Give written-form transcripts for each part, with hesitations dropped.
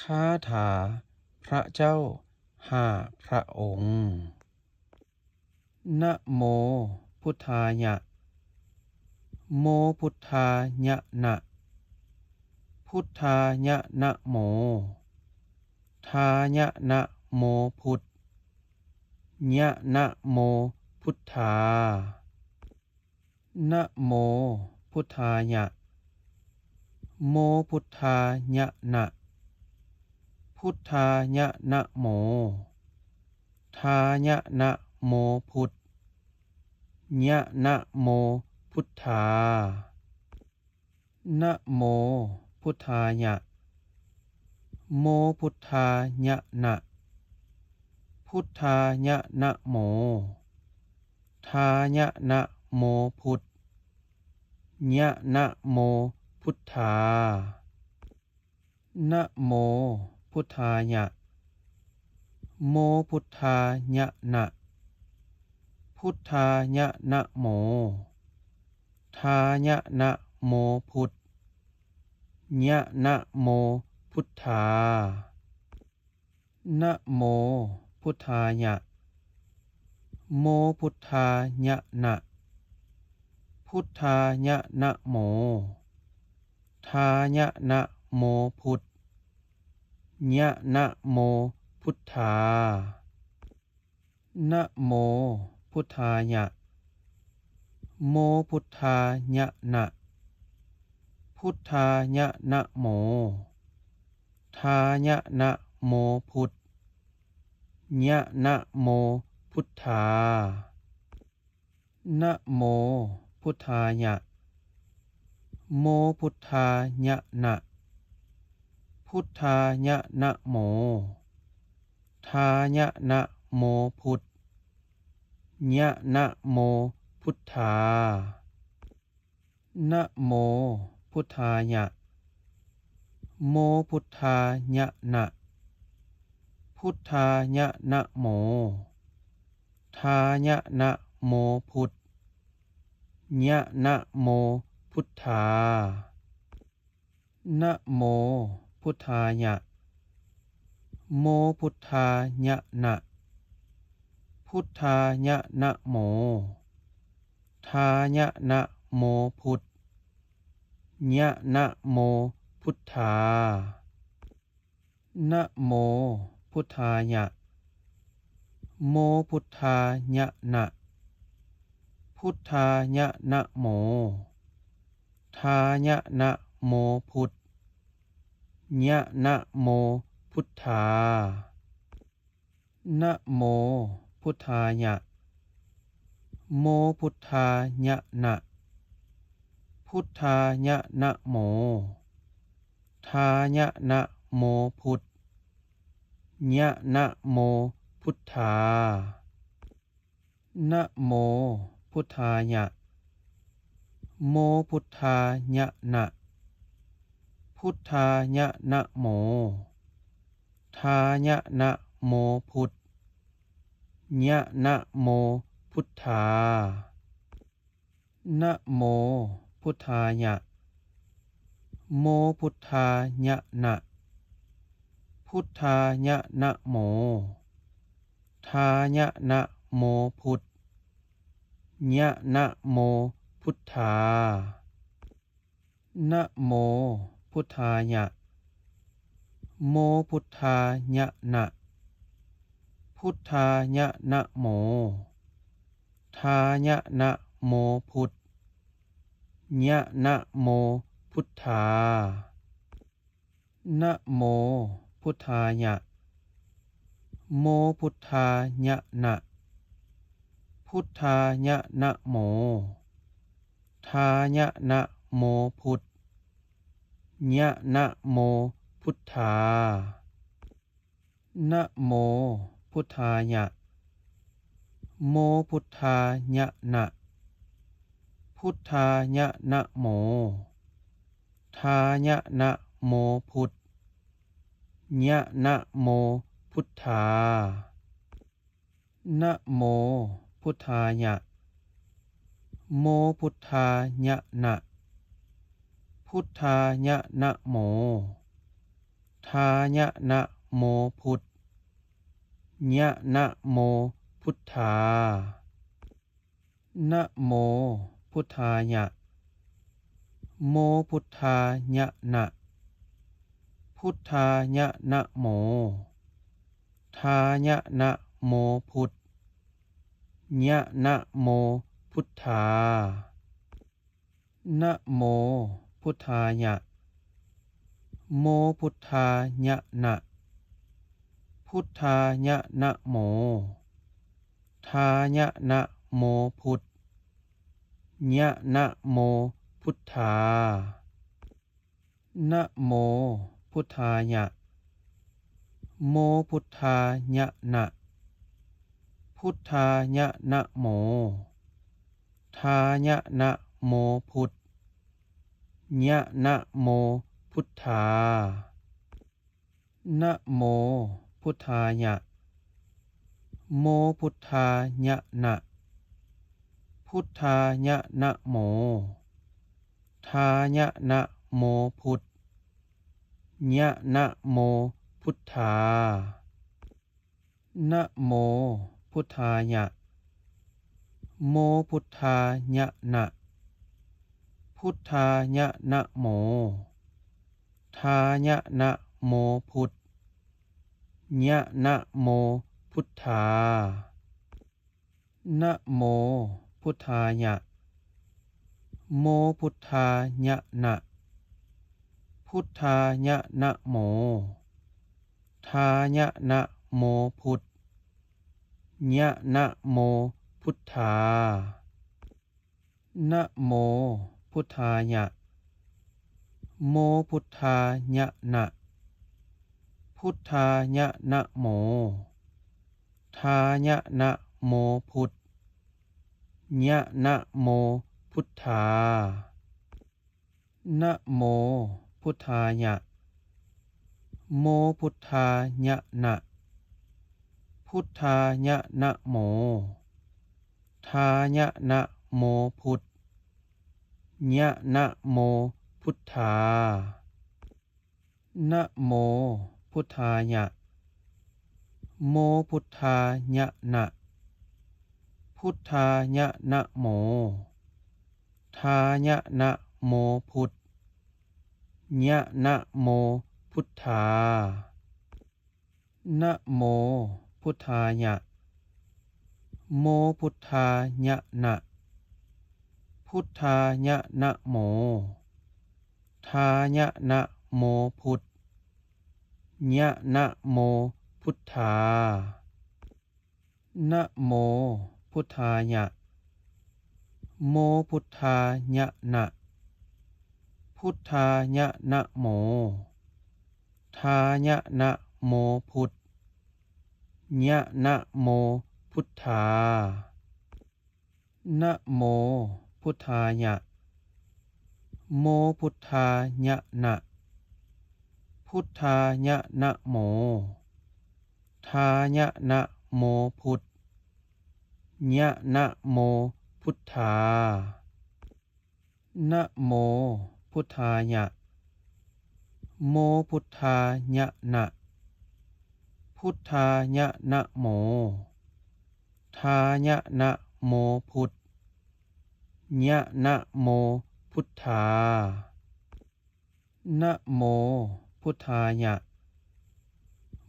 คาถาพระเจ้าห้าพระองค์นะโมพุทธายะโมพุทธายะนะพุทธายะนะโมทายะนะโมพุทธยะนะโมพุทธานะโมพุทธายะโมพุทธายะนะพุทธายะนะโมทายะนะโมพุทธยะนะโมพุทธานะโมพุทธายะโมพุทธายะนะพุทธายะนะโมทายะนะโมพุทธยะนะโมพุทธานะโมพุทธายะโมพุทธายะนะพุทธายะนะโมทายะนะโมพุทธยะนะโมพุทธานะโมพุทธายะโมพุทธายะนะพุทธายะนะโมทายะนะโมพุทธยะนะโมพุทธานะโมพุทธายะโมพุทธายะนะพุทธายะนะโมทายะนะโมพุทธยะนะโมพุทธานะโมพุทธายะโมพุทธายะนะพุทธายะนะโมทายะนะโมพุทธยะนะโมพุทธานะโมพุทธายะโมพุทธายะนะพุทธายะนะโมทายะนะโมพุทธยะนะโมพุทธานะโมพุทธายะโมพุทธายะนะพุทธายะนะโมทายะนะโมพุทธยะนะโมพุทธานะโมพุทธายะโมพุทธายะนะพุทธายะนะโมทายะนะโมพุทธยะนะโมพุทธานะโมพุทธายะโมพุทธายะนะพุทธายะนะโมทายะนะโมพุทธยะนะโมพุทธานะโมพุทธายะโมพุทธายะนะพุทธายะนะโมทายะนะโมพุทธยะนะโมพุทธานะโมพุทธายะโมพุทธายะนะพุทธายะนะโมทายะนะโมพุทธยะนะโมพุทธานะโมพุทธายะโมพุทธายะนะพุทธายะนะโมทายะนะโมพุทธยะนะโมพุทธานะโมพุทธายะโมพุทธายะนะพุทธายะนะโมทายะนะโมพุทธยะนะโมพุทธานะโมพุทธายะโมพุทธายะนะพุทธายะนะโมทายะนะโมพุทธยะนะโมพุทธานะโมพุทธายะโมพุทธายะนะพุทธายะนะโมท ายะนะโมพุทธญะนะโมพุทธานะโมพุทธายะโมพุทธายะนะพุทธายะนะโมทายะนะโมพุทธญะนะโมพุทธานะโมพุทธายะโมพุทธายะนะพุทธายะนะโมทายะนะโมพุทธญะนะโมพุทธานะโมพุทธายะโมพุทธายะนะพุทธายะนะโมทายะนะโมพุทธญะนะโมพุทธานะโมพุทธายะโมพุทธายะนะพุทธายะนะโมทายะนะโมพุทธญะนะโมพุทธานะโมพุทธายะโมพุทธายะนะพุทธายะนะโมทายะนะโมพุทธญะนะโมพุทธานะโมพุทธายะโมพุทธายะนะพุทธายะนะโมทายะนะโมพุทธญะนะโมพุทธานะโมพุทธายะโมพุทธายะนะพุทธายะนะโมทายะนะโมพุทธญะนะโมพุทธานะโมพุทธายะโมพุทธายะนะพุทธายะนะโมทายะนะโมพุทธญะนะโมพุทธานะโมพุทธายะโมพุทธายะนะพุทธายะนะโมทายะนะโมพุทธญะนะโมพุทธานะโมพุทธายะโมพุทธายะนะพุทธายะนะโมทายะนะโมพุทธญะนะโมพุทธานะโมพุทธายะโมพุทธายะนะพุทธายะนะโมทายะนะโมพุทธญะนะโมพุทธานะโมพุทธายะโมพุทธายะนะพุทธายะนะโมทายะนะโมพุทธญะนะโมพุทธานะโมพุทธายะโมพุทธายะนะพุทธายะนะโมทายะนะโมพุทธญะนะโมพุทธานะโมพุทธายะ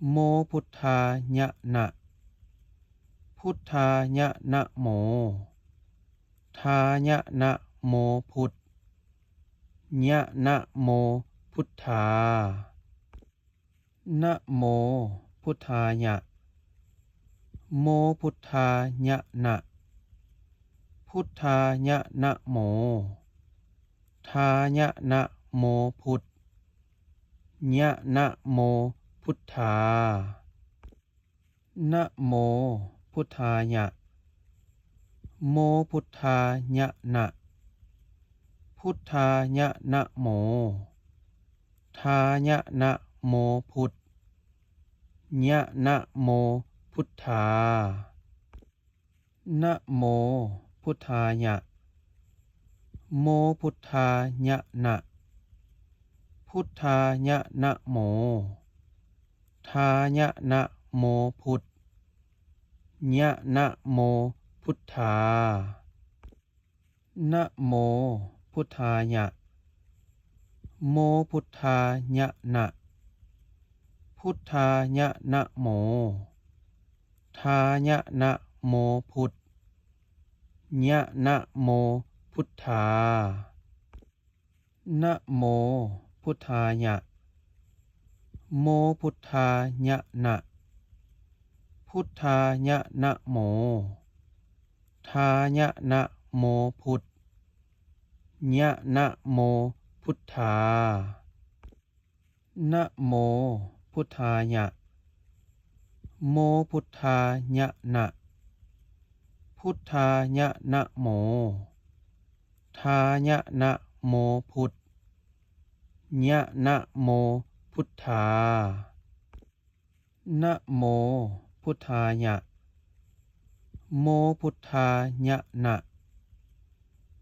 โมพุทธายะนะพุทธายะนะโมทายะนะโมพุทธญะนะโมพุทธานะโมพุทธายะโมพุทธายะนะพุทธายะนะโมทายะนะโมพุทธญะนะโมพุทธานะโมพุทธายะโมพุทธายะนะพุทธายะนะโมทายะนะโมพุทธญะนะโมพุทธานะโมพุทธายะโมพุทธายะนะพุทธายะนะโม ายะนะโมพุทธญะนะโมพุทธานะโมพุทธายะโมพุทธายะนะพุทธายะนะโมทายะนะโมพุทธญะนะโมพุทธานะโมพุทธายะโมพุทธายะนะพุทธายะนะโมทายะนะโมพุทธญะนะโมพุทธานะโมพุทธายะโมพุทธายะนะพุทธายะนะโมทายะนะโมพุทธญะนะโมพุทธานะโมพุทธายะโมพุทธายะนะ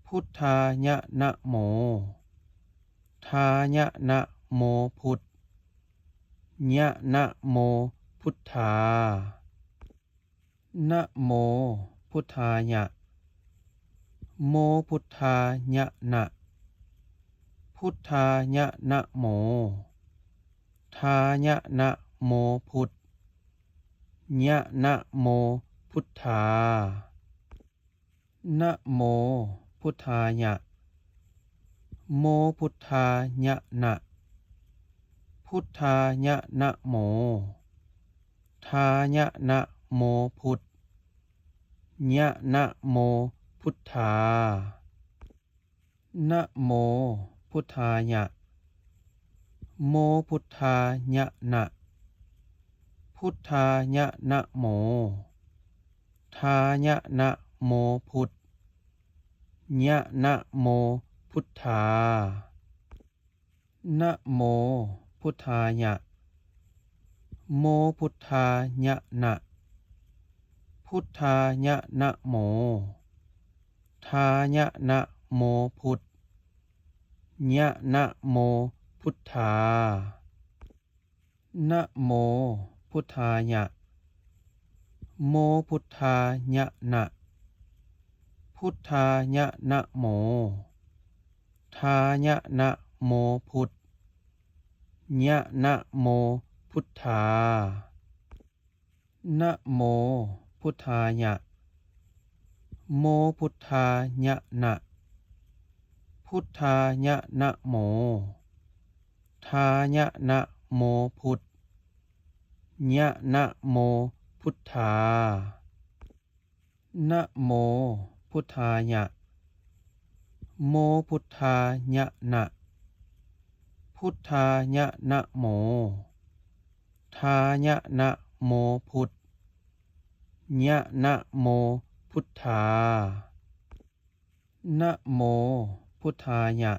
พุทธายะนะโมทายะนะโมพุทธญะนะโมพุทธานะโมพุทธายะโมพุทธายะนะพุทธายะนะโมทายะนะโมพุทธญะนะโมพุทธานะโมพุทธายะโมพุทธายะนะพุทธายะนะโมทายะนะโมพุทธญะนะโมพุทธานะโมพุทธายะโมพุทธายะนะพุทธายะนะโมทายะนะโมพุทธญะนะโมพุทธานะโมพุทธายะโมพุทธายะนะพุทธายะนะโมทายะนะโมพุทธญะนะโมพุทธานะโมพุทธายะโมพุทธายะนะพุทธายะนะโมทายะนะโมพุทธญะนะโมพุทธานะโมพุทธายะโมพุทธายะนะพุทธายะนะโมทายะนะโมพุทธญะนะโมพุทธานะโมพุทธายะโมพุทธายะนะพุทธายะนะโมทายะนะโมพุทธญะนะโมพุทธานะโมพุทธายะ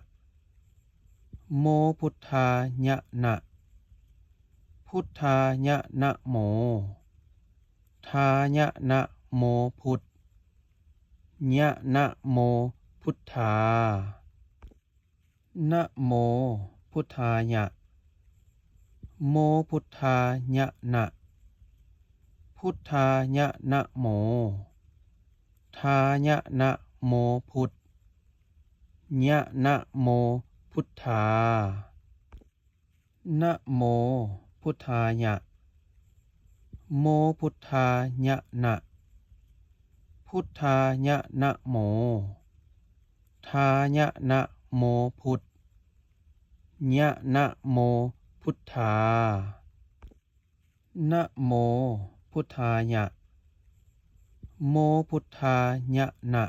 โมพุทธายะนะพุทธายะนะโมทายะนะโมพุทธญะนะโมพุทธานะโมพุทธายะโมพุทธายะนะพุทธายะนะโมทายะนะโมพุทธญะนะโมพุทธานะโมพุทธายะโมพุทธายะนะพุทธายะนะโมทายะนะโมพุทธญะนะโมพุทธานะโมพุทธายะโมพุทธายะนะ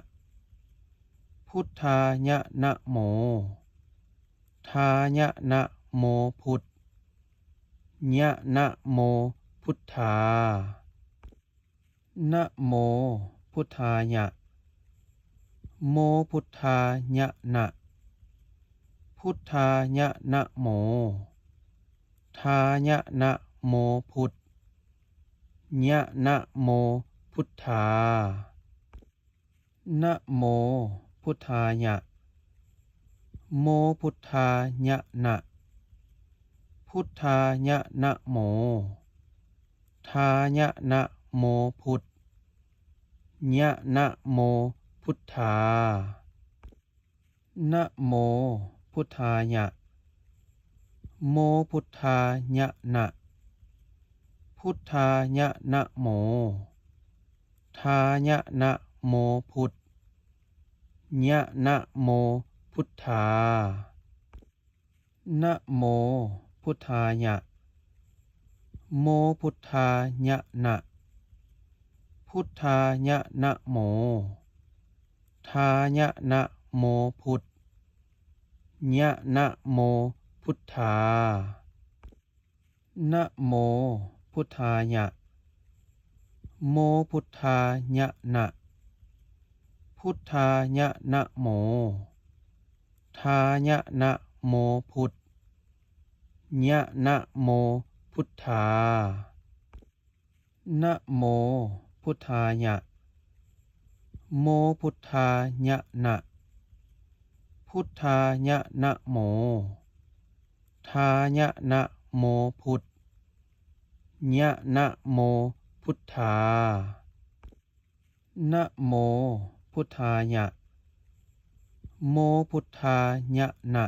พุทธายะนะโมทายะนะโมพุทธญะนะโมพุทธานะโมพุทธายะโมพุทธายะนะพุทธายะนะโมทายะนะโมพุทธญะนะโมพุทธานะโมพุทธายะโมพุทธายะนะพุทธายะนะโม ายะนะโมพุทธญะนะโมพุทธานะโมพุทธายะโมพุทธายะนะพุทธายะนะโมทายะนะโมพุทธญะนะโมพุทธานะโมพุทธายะโมพุทธายะนะพุทธายะนะโมทายะนะโมพุทธญะนะโมพุทธานะโมพุทธายะโมพุทธายะนะพุทธายะนะโมทายะนะโมพุทธญะนะโมพุทธานะโมพุทธายะโมพุทธายะนะพุทธายะนะโมทายะนะโมพุทธญะนะโมพุทธานะโมพุทธายะโมพุทธายะนะ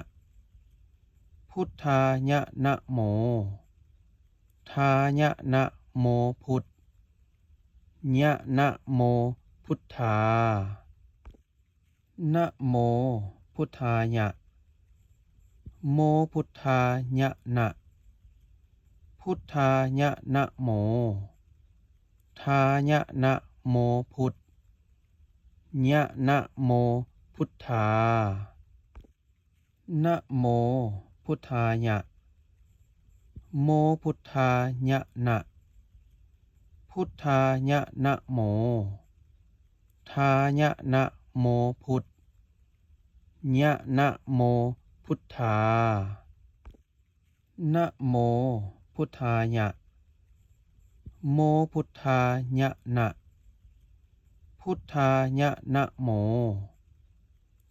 พุทธายะนะโมทายะนะโมพุทธญะนะโมพุทธานะโมพุทธายะโมพุทธายะนะพุทธายะนะโมทายะนะโมพุทธญะนะโมพุทธานะโมพุทธายะโมพุทธายะนะพุทธายะนะโมทายะนะโมพุทธญะนะโมพุทธานะโมพุทธายะโมพุทธายะนะพุทธายะนะโม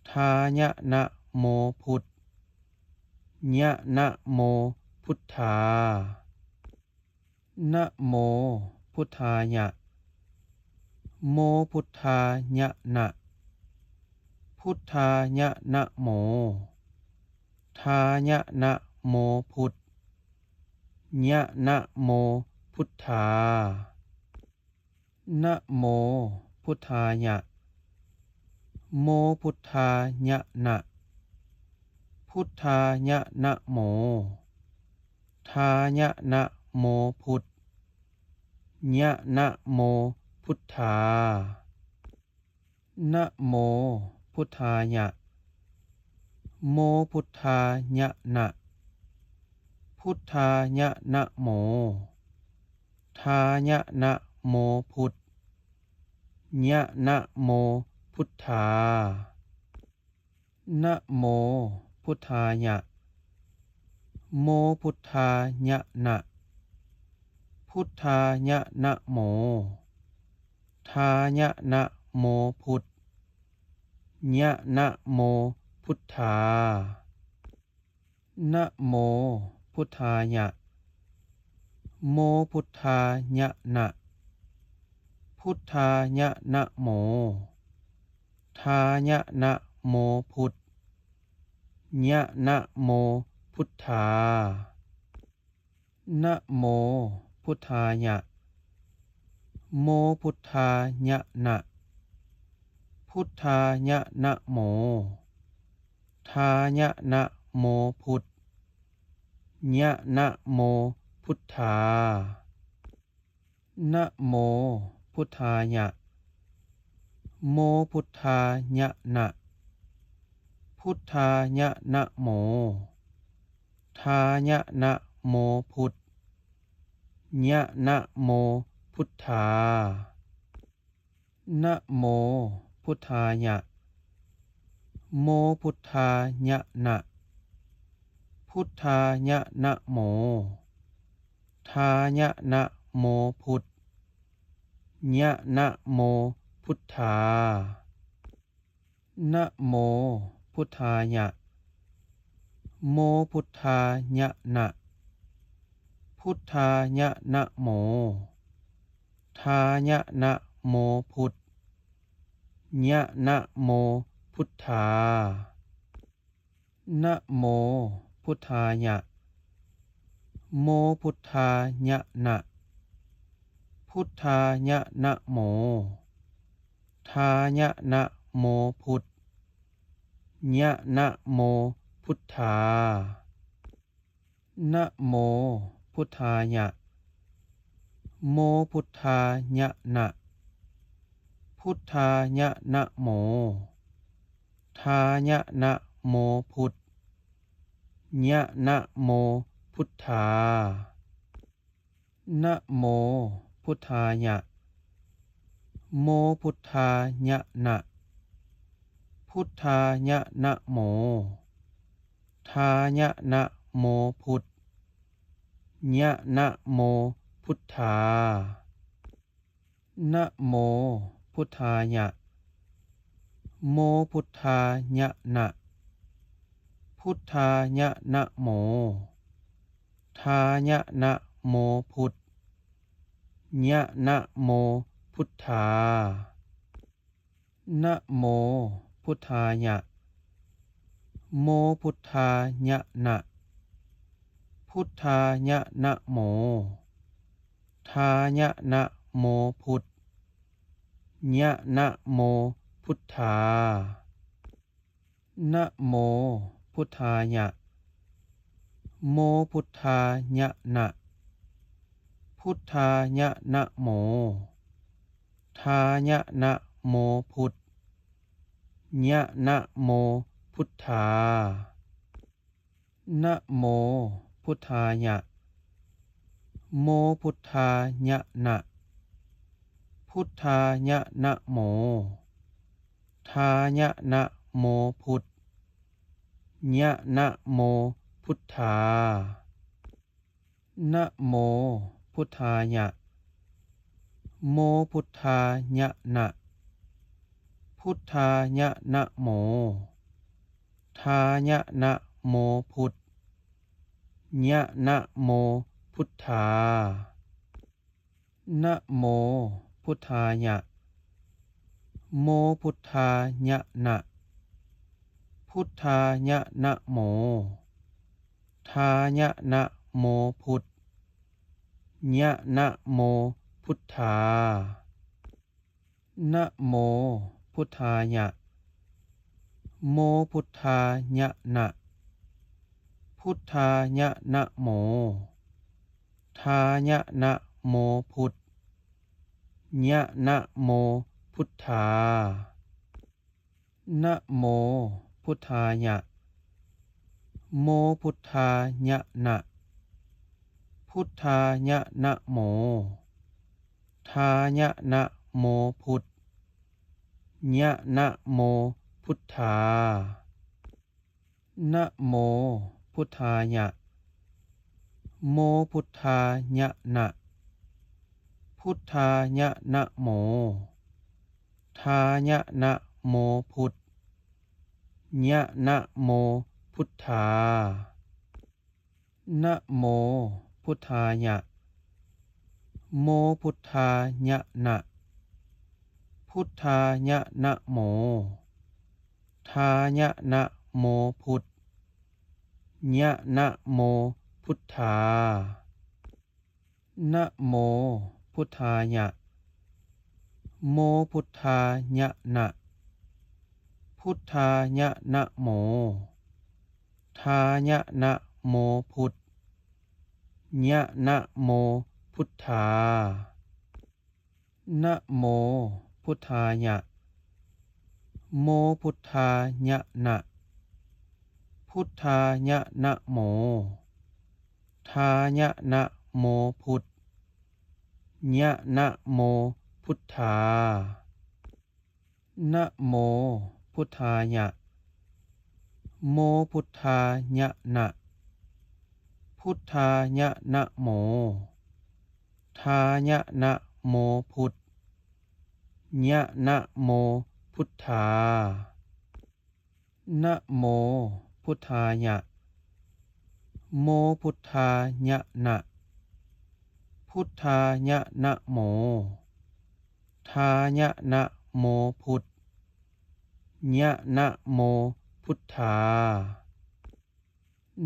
ทายะนะโมพุทธญะนะโมพุทธานะโมพุทธายะโมพุทธายะนะพุทธายะนะโมทายะนะโมพุทธญะนะโมพุทธานะโมพุทธายะโมพุทธายะนะพุทธายะนะโมทายะนะโมพุทธญะนะโมพุทธานะโมพุทธายะโมพุทธายะนะพุทธายะนะโมทายะนะโมพุทธญะนะโมพุทธานะโมพุทธายะโมพุทธายะนะพุทธายะนะโมทายะนะโมพุทธญะนะโมพุทธานะโมพุทธายะโมพุทธายะนะพุทธายะนะโมทายะนะโมพุทธญะนะโมพุทธานะโมพุทธายะโมพุทธายะนะพุทธายะนะโมทายะนะโมพุทธญะนะโมพุทธานะโมพุทธายะโมพุทธายะนะพุทธายะนะโมทายะนะโมพุทธญะนะโมพุทธานะโมพุทธายะโมพุทธายะนะพุทธายะนะโมทายะนะโมพุทธญะนะโมพุทธานะโมพุทธายะโมพุทธายะนะพุทธายะนะโม ทายะนะโมพุทธญะนะโมพุทธานะโมพุทธายะโมพุทธายะนะพุทธายะนะโมทายะนะโมพุทธญะนะโมพุทธานะโมพุทธายะโมพุทธายะนะพุทธายะนะโมทายะนะโมพุทธญะนะโมพุทธานะโมพุทธายะโมพุทธายะนะพุทธายะนะโมทายะนะโมพุทธญะนะโมพุทธานะโมพุทธายะโมพุทธายะนะพุทธายะนะโมทายะนะโมพุทธญะนะโมพุทธานะโมพุทธายะโมพุทธายะนะพุทธายะนะโมทายะนะโมพุทธญะนะโมพุทธานะโมพุทธายะโมพุทธายะนะพุทธายะนะโมทายะนะโมพุทธญะนะโมพุทธานะโมพุทธายะโมพุทธายะนะพุทธายะนะโมทายะนะโมพุทธญะนะโมพุทธานะโมพุทธายะโมพุทธายะนะพุทธายะนะโมทายะนะโมพุทธญะนะโมพุทธานะโมพุทธายะโมพุทธายะนะพุทธายะนะโมทายะนะโมพุทธญะนะโมพุทธานะโมพุทธายะโมพุทธายะนะพุทธายะนะโมทายะนะโมพุทธญะนะโมพุทธานะโมพุทธายะโมพุทธายะนะพุทธายะนะโมทายะนะโมพุทธญะนะโมพุทธานะโมพุทธายะโมพุทธายะนะพุทธายะนะโมทายะนะโมพุทธญะนะโมพุทธานะโมพุทธายะโมพุทธายะนะพุทธายะนะโมทายะนะโมพุทธญะนะโมพุทธานะโมพุทธายะโมพุทธายะนะพุทธายะนะโมทายะนะโมพุทธญะนะโมพุทธานะโมพุทธายะโมพุทธายะนะพุทธายะนะโมทายะนะโมพุทธญะนะโมพุทธานะโมพุทธายะโมพุทธายะนะพุทธายะนะโมทายะนะโมพุทธญะนะโมพุทธานะโมพุทธายะโมพุทธายะนะพุทธายะนะโม ทายะนะโมพุทธญะนะโมพุทธา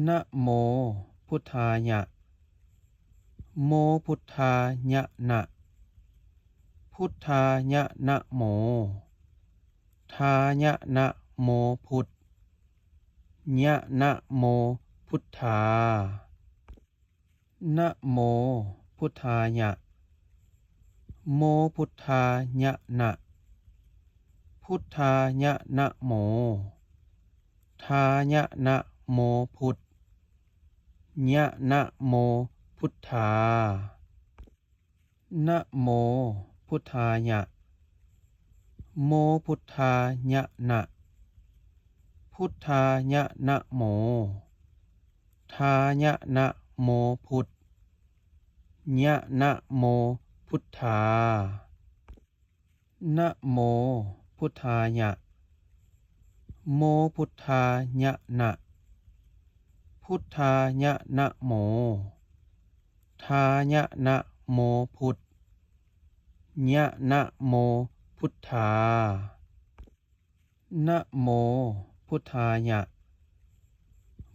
นะโมพุทธายะโมพุทธายะนะพุทธายะนะโมทายะนะโมพุทธญะนะโมพุทธานะโมพุทธายะโมพุทธายะนะพุทธายะนะโมทายะนะโมพุทธญะนะโมพุทธานะโมพุทธายะโมพุทธายะนะพุทธายะนะโมทายะนะโมพุทธญะนะโมพุทธานะโมพุทธายะโมพุทธายะนะพุทธายะนะโมทายะนะโมพุทธญะนะโมพุทธานะโมพุทธายะ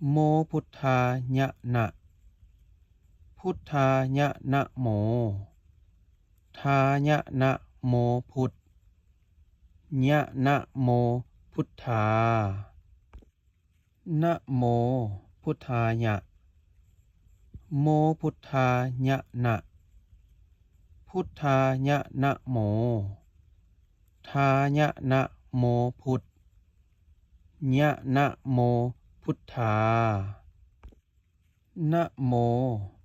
โมพุทธายะนะพุทธายะนะโมทายะนะโมพุทธญะนะโมพุทธานะโมพุทธายะโมพุทธายะนะพุทธายะนะโมทายะนะโมพุทธญะนะโมพุทธานะโม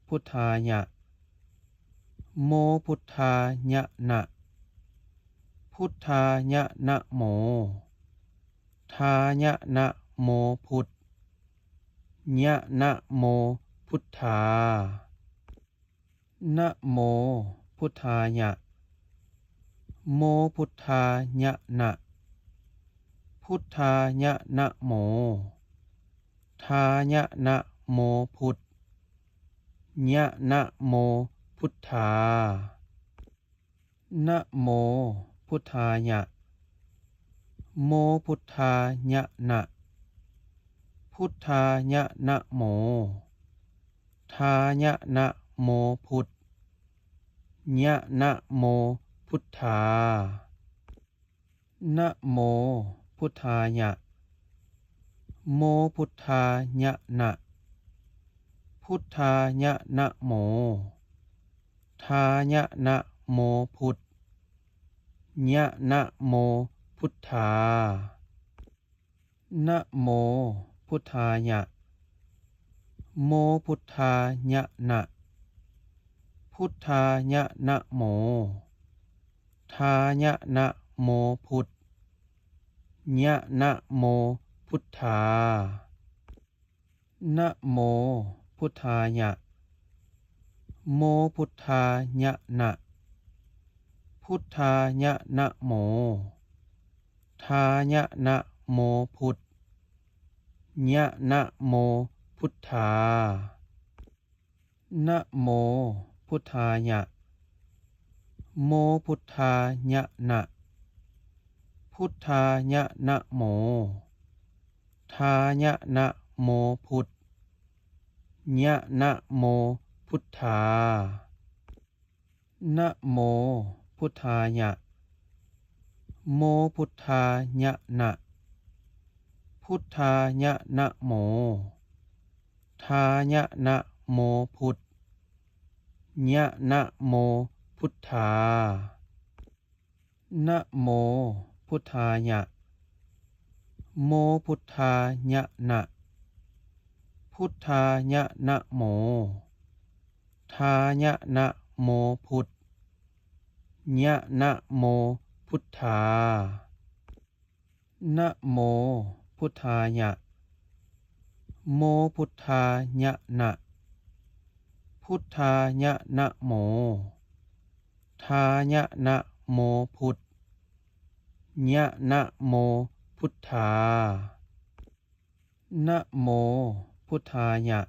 พุทธายะโมพุทธายะนะพุทธายะนะโมทายะนะโมพุทธญะนะโมพุทธานะโมพุทธายะโมพุทธายะนะพุทธายะนะโมทายะนะโมพุทธญะนะโมพุทธานะโมพุทธายะโมพุทธายะนะพุทธายะนะโมทายะนะโมพุทธญะนะโมพุทธานะโมพุทธายะโมพุทธายะนะพุทธายะนะโมทายะนะโมพุทธญะนะโมพุทธานะโมพุทธายะโมพุทธายะนะพุทธายะนะโมทายะนะโมพุทธญะนะโมพุทธานะโมพุทธายะโมพุทธายะนะพุทธายะนะโมทายะนะโมพุทธญะนะโมพุทธานะโมพุทธายะโมพุทธายะนะพุทธายะนะโมทายะนะโมพุทธญะนะโมพุทธานะโมพุทธายะโมพุทธายะนะพุทธายะนะโมทายะนะโมพุทธญะนะโมพุทธานะโมพุทธายะโมพุทธายะนะพุทธายะนะโมทายะนะโมพุทธญะนะโมพุทธานะโมพุทธายะโมพุทธายะนะพุทธายะนะโมทายะนะโมพุทธญะนะโมพุทธานะโมพุทธายะ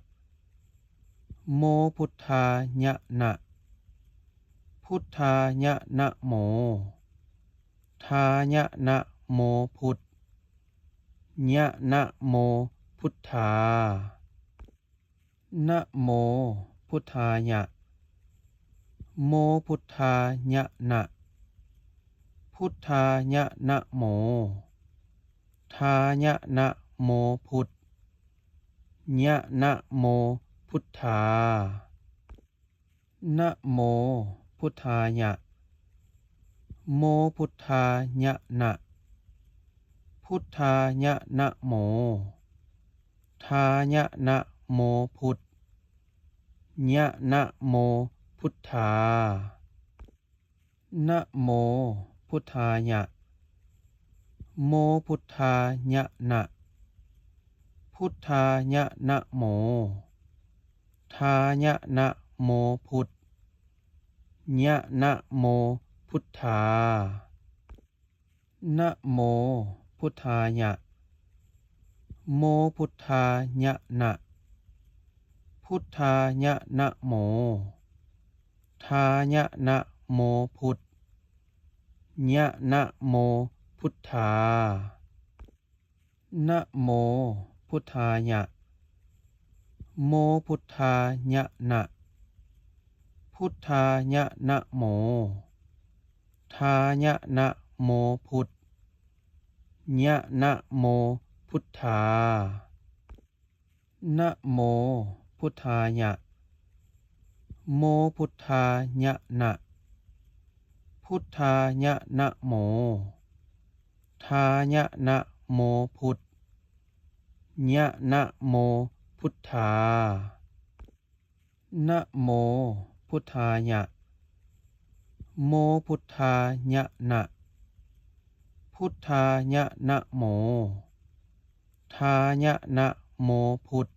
โมพุทธายะนะพุทธายะนะโม ทายะนะโมพุทธญะนะโมพุทธานะโมพุทธายะโมพุทธายะนะพุทธายะนะโมทายะนะโมพุทธญะนะโมพุทธานะโมพุทธายะโมพุทธายะนะพุทธายะนะโมทายะนะโมพุทธญะนะโมพุทธานะโมพุทธายะโมพุทธายะนะพุทธายะนะโมทายะนะโมพุทธญะนะโมพุทธานะโมพุทธายะโมพุทธายะนะพุทธายะนะโมทายะนะโมพุทธญะนะโมพุทธานะโมพุทธายะโมพุทธายะนะพุทธายะนะโมทายะนะโมพุทธญะนะโมพุทธานะโมพุทธายะโมพุทธายะนะพุทธายะนะโมทายะนะโมพุทธญะนะโมพุทธานะโมพุทธายะโมพุทธายะนะพุทธายะนะโมทายะนะโมพุทธ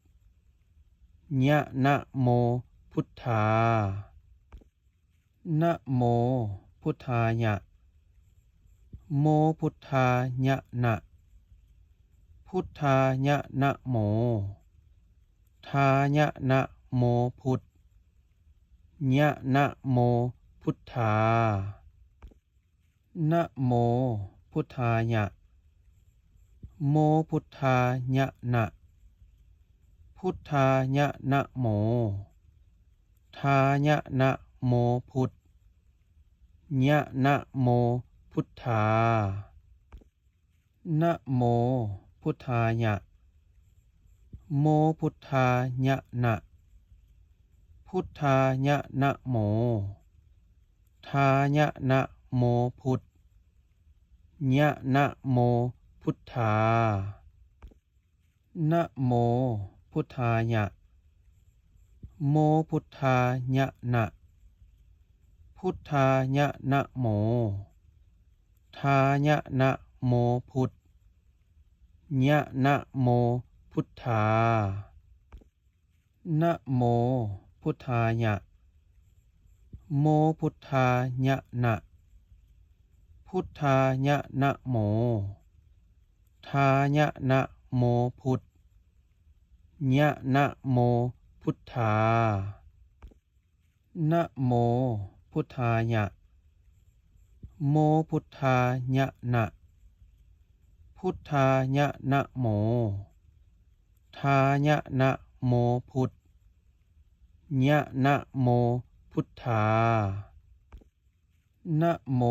ญะนะโมพุทธานะโมพุทธายะโมพุทธายะนะพุทธายะนะโมทายะนะโมพุทธญะนะโมพุทธานะโมพุทธายะโมพุทธายะนะพุทธายะนะโมทายะนะโมพุทธญะนะโมพุทธานะโมพุทธายะโมพุทธายะนะพุทธายะนะโมทายะนะโมพุทธญะนะโมพุทธานะโมพุทธายะโมพุทธายะนะพุทธายะนะโมทายะนะโมพุทธญะนะโมพุทธานะโมพุทธายะโมพุทธายะนะพุทธายะนะโมทายะนะโมพุทธญะนะโมพุทธานะโมพุทธายะโมพุทธายะนะพุทธายะนะโมทายะนะโมพุทธญะนะโมพุทธานะโม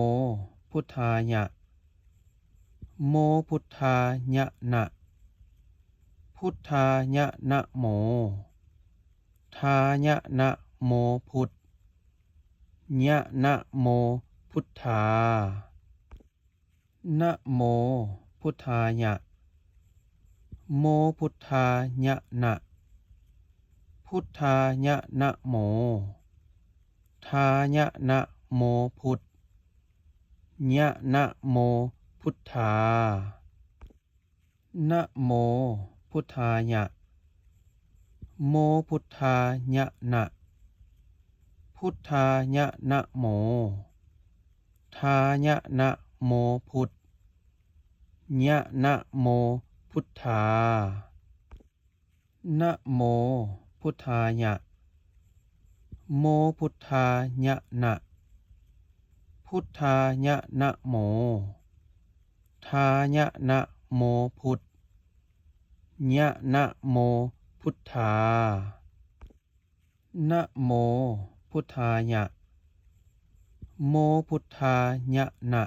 พุทธายะโมพุทธายะนะพุทธายะนะโมทายะนะโมพุทธญะนะโมพุทธานะโมพุทธายะโมพุทธายะนะพุทธายะนะโมทายะนะโมพุทธญะนะโมพุทธานะโมพุทธายะโมพุทธายะนะพุทธายะนะโมทายะนะโมพุทธญะนะโมพุทธานะโมพุทธายะโมพุทธายะนะพุทธายะนะโม ทายะนะโมพุทธญะนะโมพุทธานะโมพุทธายะโมพุทธายะนะ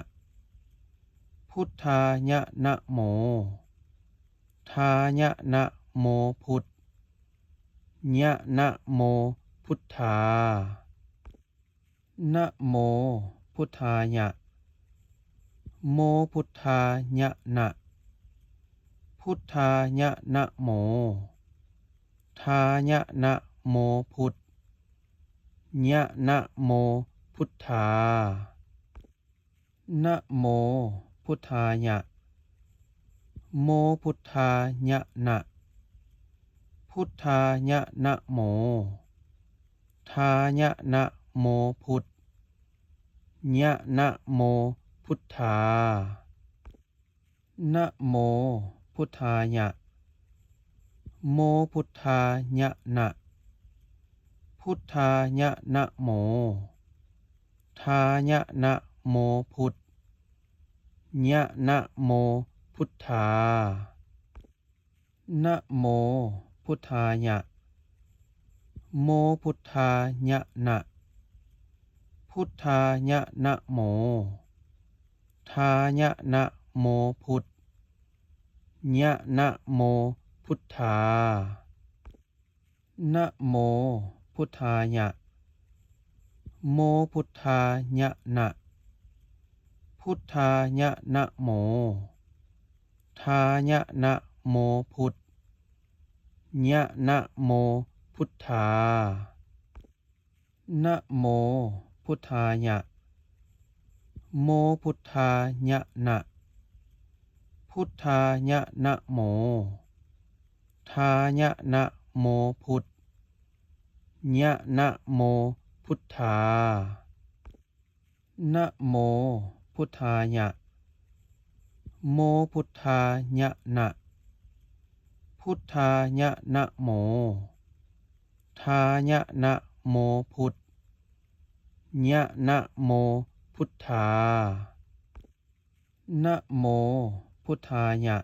พุทธายะนะโมทายะนะโมพุทธญะนะโมพุทธานะโมพุทธายะโมพุทธายะนะพุทธายะนะโมทายะนะโมพุทธญะนะโมพุทธานะโมพุทธายะโมพุทธายะนะพุทธายะนะโมทายะนะโมพุทธญะนะโมพุทธานะโมพุทธายะโมพุทธายะนะพุทธายะนะโมทายะนะโมพุทธญะนะโมพุทธานะโมพุทธายะโมพุทธายะนะพุทธายะนะโมทายะนะโมพุทธญะนะโมพุทธานะโมพุทธายะโมพุทธายะนะพุทธายะนะโมทายะนะโมพุทธญะนะโมพุทธานะโมพุทธายะโมพุทธายะนะพุทธายะนะโมทายะนะโมพุทธญะนะโมพุทธานะโมพุทธายะโมพุทธายะนะพุทธายะนะโมทายะนะโมพุทธญะนะโมพุทธานะโมพุทธายะ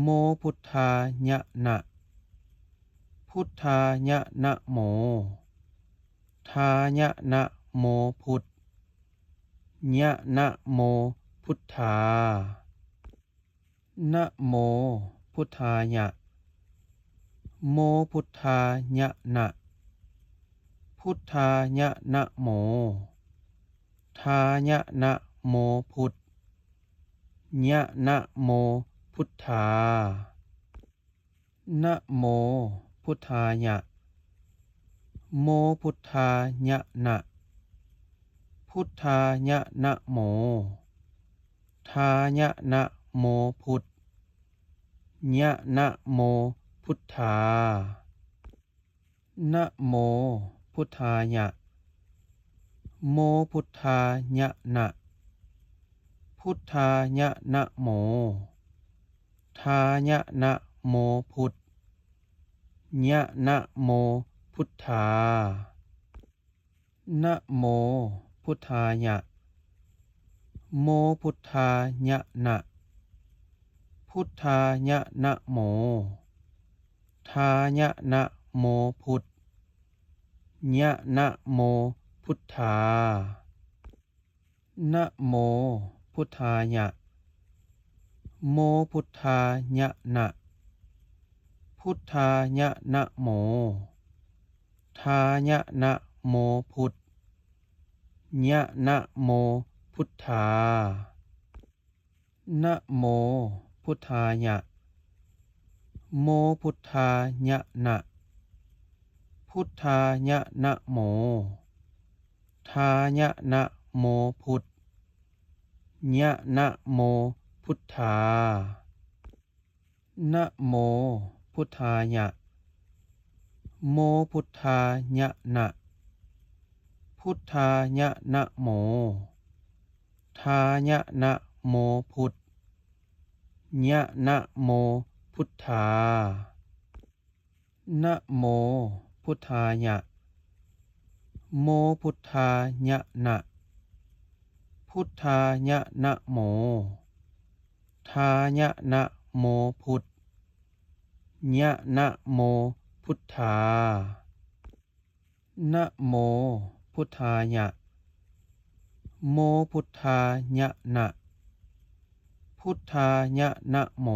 โมพุทธายะนะพุทธายะนะโมทายะนะโมพุทธญะนะโมพุทธานะโมพุทธายะโมพุทธายะนะพุทธายะนะโมทายะนะโมพุทธญะนะโมพุทธานะโมพุทธายะโมพุทธายะนะพุทธายะนะโมทายะนะโมพุทธญะนะโมพุทธานะโมพุทธายะโมพุทธายะนะพุทธายะนะโมทายะนะโมพุทธญะนะโมพุทธานะโมพุทธายะโมพุทธายะนะพุทธายะนะโมทายะนะโมพุทธญะนะโมพุทธานะโมพุทธายะโมพุทธายะนะพุทธายะนะโมทายะนะโมพุทธญะนะโมพุทธานะโมพุทธายะโมพุทธายะนะพุทธายะนะโมทายะนะโมพุทธญะนะโมพุทธานะโมพุทธายะโมพุทธายะนะพุทธายะนะโมทายะนะโมพุทธญะนะโมพุทธานะโมพุทธายะโมพุทธายะนะพุทธายะนะโม ทายะนะโมพุทธญะนะโมพุทธานะโมพุทธายะโมพุทธายะนะพุทธายะนะโม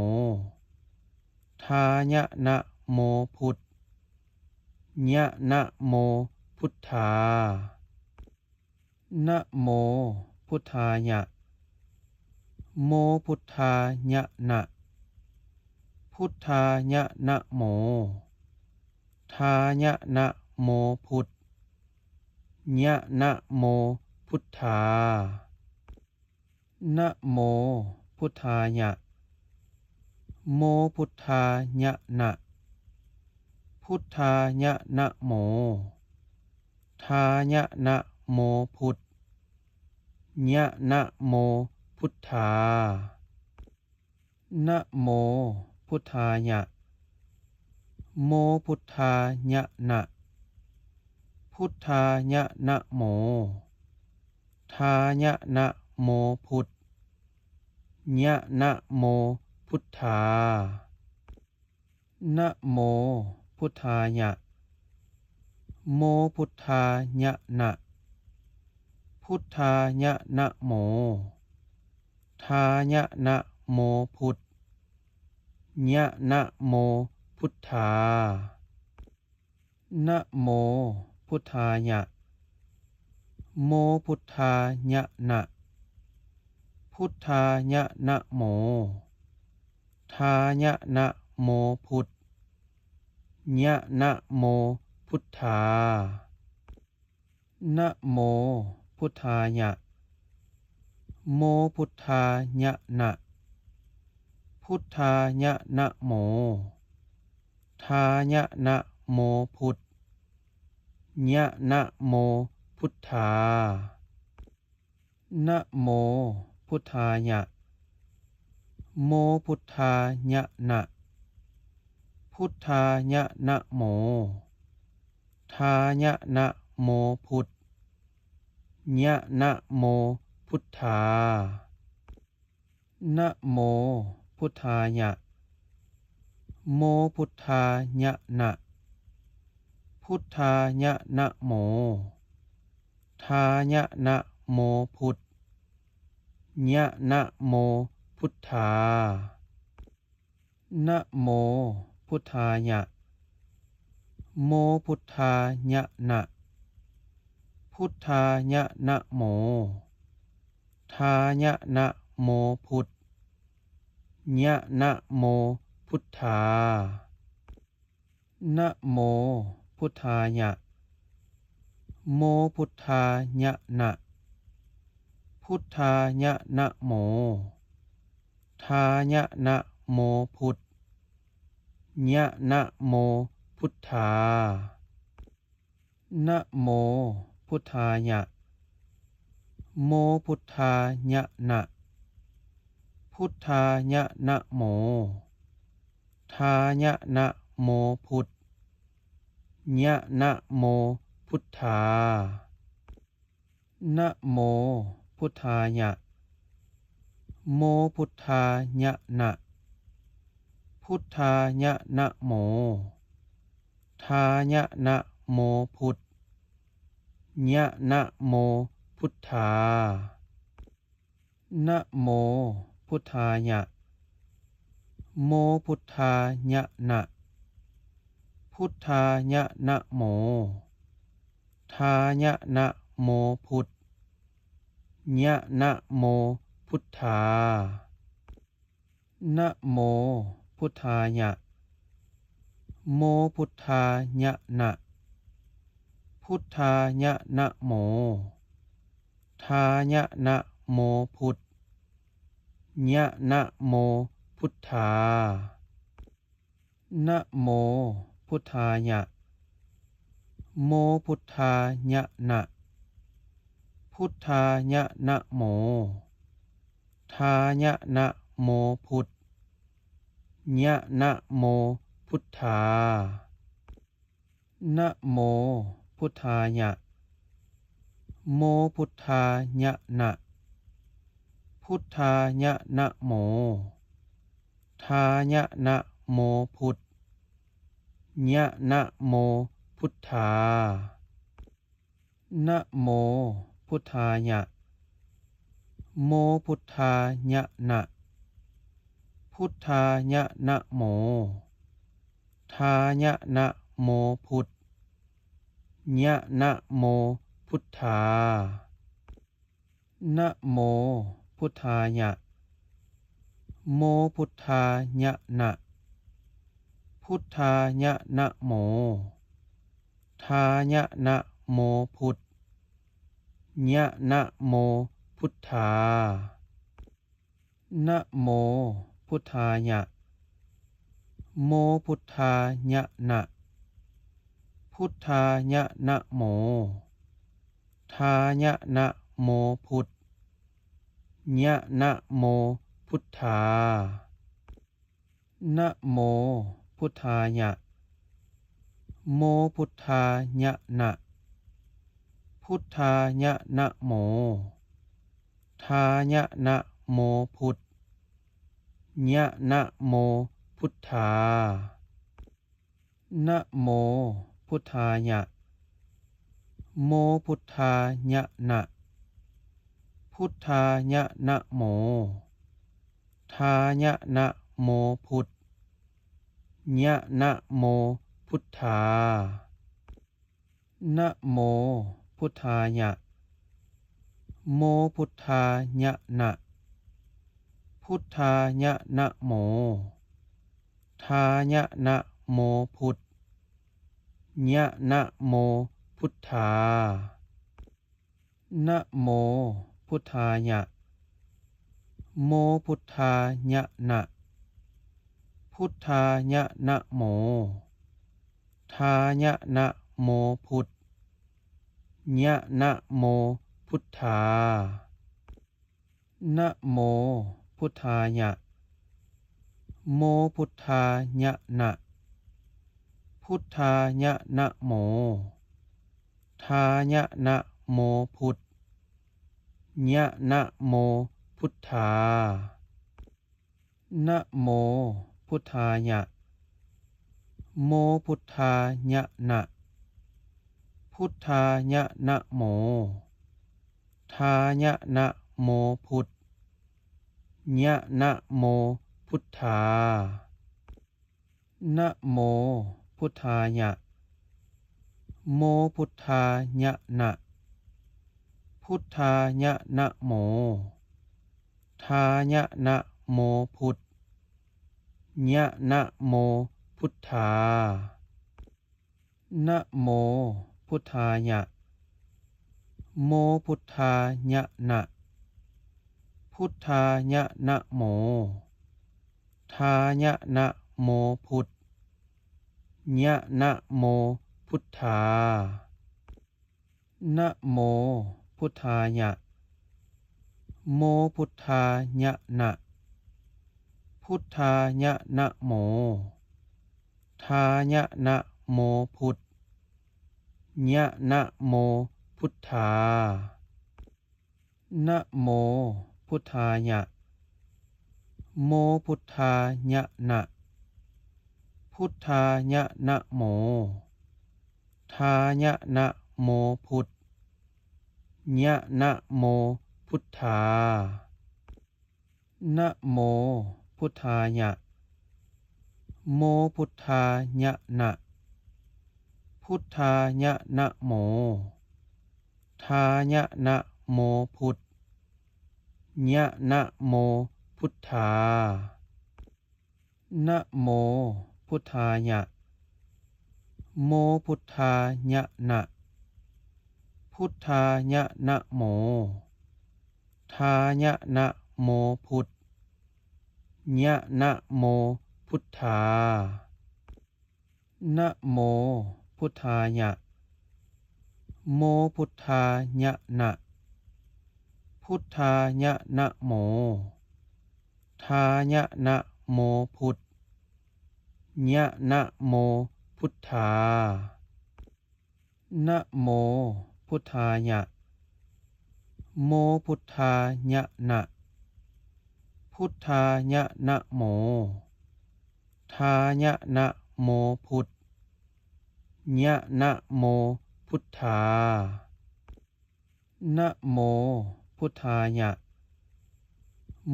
ทายะนะโมพุทธญะนะโมพุทธานะโมพุทธายะโมพุทธายะนะพุทธายะนะโมทายะนะโมพุทธญะนะโมพุทธานะโมพุทธายะโมพุทธายะนะพุทธายะนะโมทายะนะโมพุทธญะนะโมพุทธานะโมพุทธายะโมพุทธายะนะพุทธายะนะโมทายะนะโมพุทธญะนะโมพุทธานะโมพุทธายะโมพุทธายะนะพุทธายะนะโมทายะนะโมพุทธญะนะโมพุทธานะโมพุทธายะโมพุทธายะนะพุทธายะนะโมทายะนะโมพุทธญะนะโมพุทธานะโมพุทธายะโมพุทธายะนะพุทธายะนะโมทายะนะโมพุทธญะนะโมพุทธานะโมพุทธายะโมพุทธายะนะพุทธายะนะโมทายะนะโมพุทธญะนะโมพุทธานะโมพุทธายะโมพุทธายะนะพุทธายะนะโมทายะนะโมพุทธญะนะโมพุทธานะโมพุทธายะโมพุทธายะนะพุทธายะนะโมทายะนะโมพุทธญะนะโมพุทธานะโมพุทธายะโมพุทธายะนะพุทธายะนะโมทายะนะโมพุทธญะนะโมพุทธานะโมพุทธายะโมพุทธายะนะพุทธายะนะโมทายะนะโมพุทธญะนะโมพุทธานะโมพุทธายะโมพุทธายะนะพุทธายะนะโมทายะนะโมพุทธญะนะโมพุทธานะโมพุทธายะโมพุทธายะนะพุทธายะนะโมทายะนะโมพุทธญะนะโมพุทธานะโมพุทธายะโมพุทธายะนะพุทธายะนะโมทายะนะโมพุทธญะนะโมพุทธานะโมพุทธายะโมพุทธายะนะพุทธายะนะโมทายะนะโมพุทธญะนะโมพุทธานะโมพุทธายะโมพุทธายะนะพุทธายะนะโม ายะนะโมพุทธญะนะโมพุทธานะโมพุทธายะโมพุทธายะนะพุทธายะนะโมทายะนะโมพุทธญะนะโมพุทธานะโมพุทธายะโมพุทธายะนะพุทธายะนะโมทายะนะโมพุทธญะนะโมพุทธานะโมพุทธายะโมพุทธายะนะพุทธายะนะโมทายะนะโมพุทธญะนะโมพุทธานะโมพุทธายะโมพุทธายะนะพุทธายะนะโมทายะนะโมพุทธญะนะโมพุทธานะโมพุทธายะโมพุทธายะนะพุทธายะนะโมทายะนะโมพุทธญะนะโมพุทธานะโมพุทธายะโมพุทธายะนะพุทธายะนะโมทายะนะโมพุทธญะนะโมพุทธานะโมพุทธายะโมพุทธายะนะพุทธายะนะโมทายะนะโมพุทธญะนะโมพุทธานะโมพุทธายะโมพุทธายะนะพุทธายะนะโมทายะนะโมพุทธญะนะโมพุทธานะโมพุทธายะโมพุทธายะนะพุทธายะนะโมทายะนะโมพุทธญะนะโมพุทธานะโมพุทธายะโมพุทธายะนะพุทธายะนะโมทายะนะโมพุทธญะนะโมพุทธานะโมพุทธายะโมพุทธายะนะพุทธายะนะโมทายะนะโมพุทธญะนะโมพุทธานะโมพุทธายะโมพุทธายะนะพุทธายะนะโมทายะนะโมพุทธญะนะโมพุทธานะโมพุทธายะโมพุทธายะนะพุทธายะนะโมทายะนะโมพุทธญะนะโมพุทธานะโมพุทธายะโมพุทธายะนะพุทธายะนะโมทายะนะโมพุทธญะนะโมพุทธานะโมพุทธายะโมพุทธายะนะพุทธายะนะโมทายะนะโมพุทธญะนะโมพุทธานะโมพุทธายะโมพุทธายะนะพุทธายะนะโมทายะนะโมพุทธญะนะโมพุทธานะโมพุทธายะโมพุทธายะนะพุทธายะนะโม ทายะนะโมพุทธญะนะโมพุทธานะโมพุทธายะ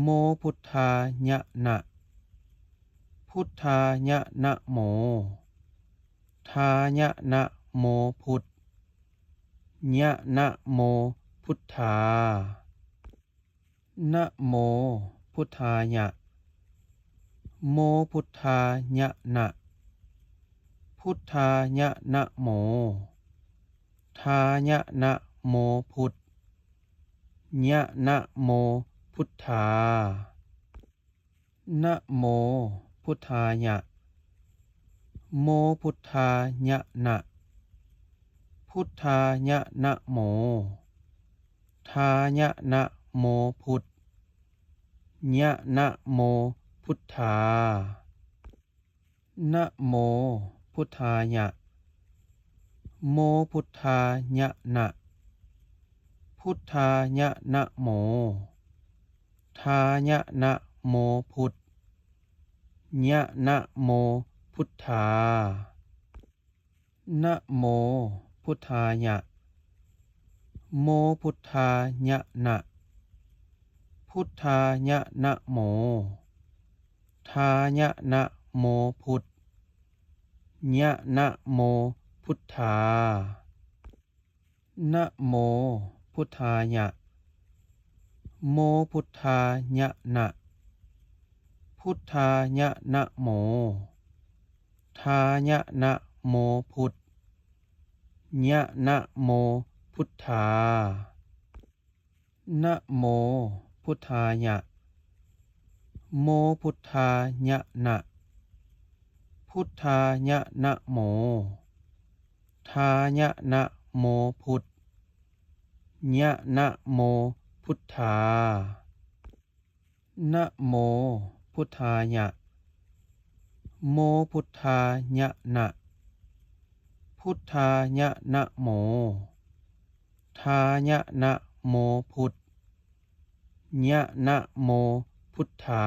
โมพุทธายะนะพุทธายะนะโมทายะนะโมพุทธญะนะโมพุทธานะโมพุทธายะโมพุทธายะนะพุทธายะนะโมทายะนะโมพุทธญะนะโมพุทธานะโมพุทธายะโมพุทธายะนะพุทธายะนะโมทายะนะโมพุทธญะนะโมพุทธานะโมพุทธายะโมพุทธายะนะพุทธายะนะโมทายะนะโมพุทธญะนะโมพุทธานะโมพุทธายะโมพุทธายะนะพุทธายะนะโมทายะนะโมพุทธญะนะโมพุทธานะโมพุทธายะโมพุทธายะนะพุทธายะนะโมทายะนะโมพุทธญะนะโมพุทธานะโมพุทธายะโมพุทธายะนะพุทธายะนะโมทายะนะโมพุทธญะนะโมพุทธานะโมพุทธายะโมพุทธายะนะพุทธายะนะโมทายะนะโมพุทธญะนะโมพุทธา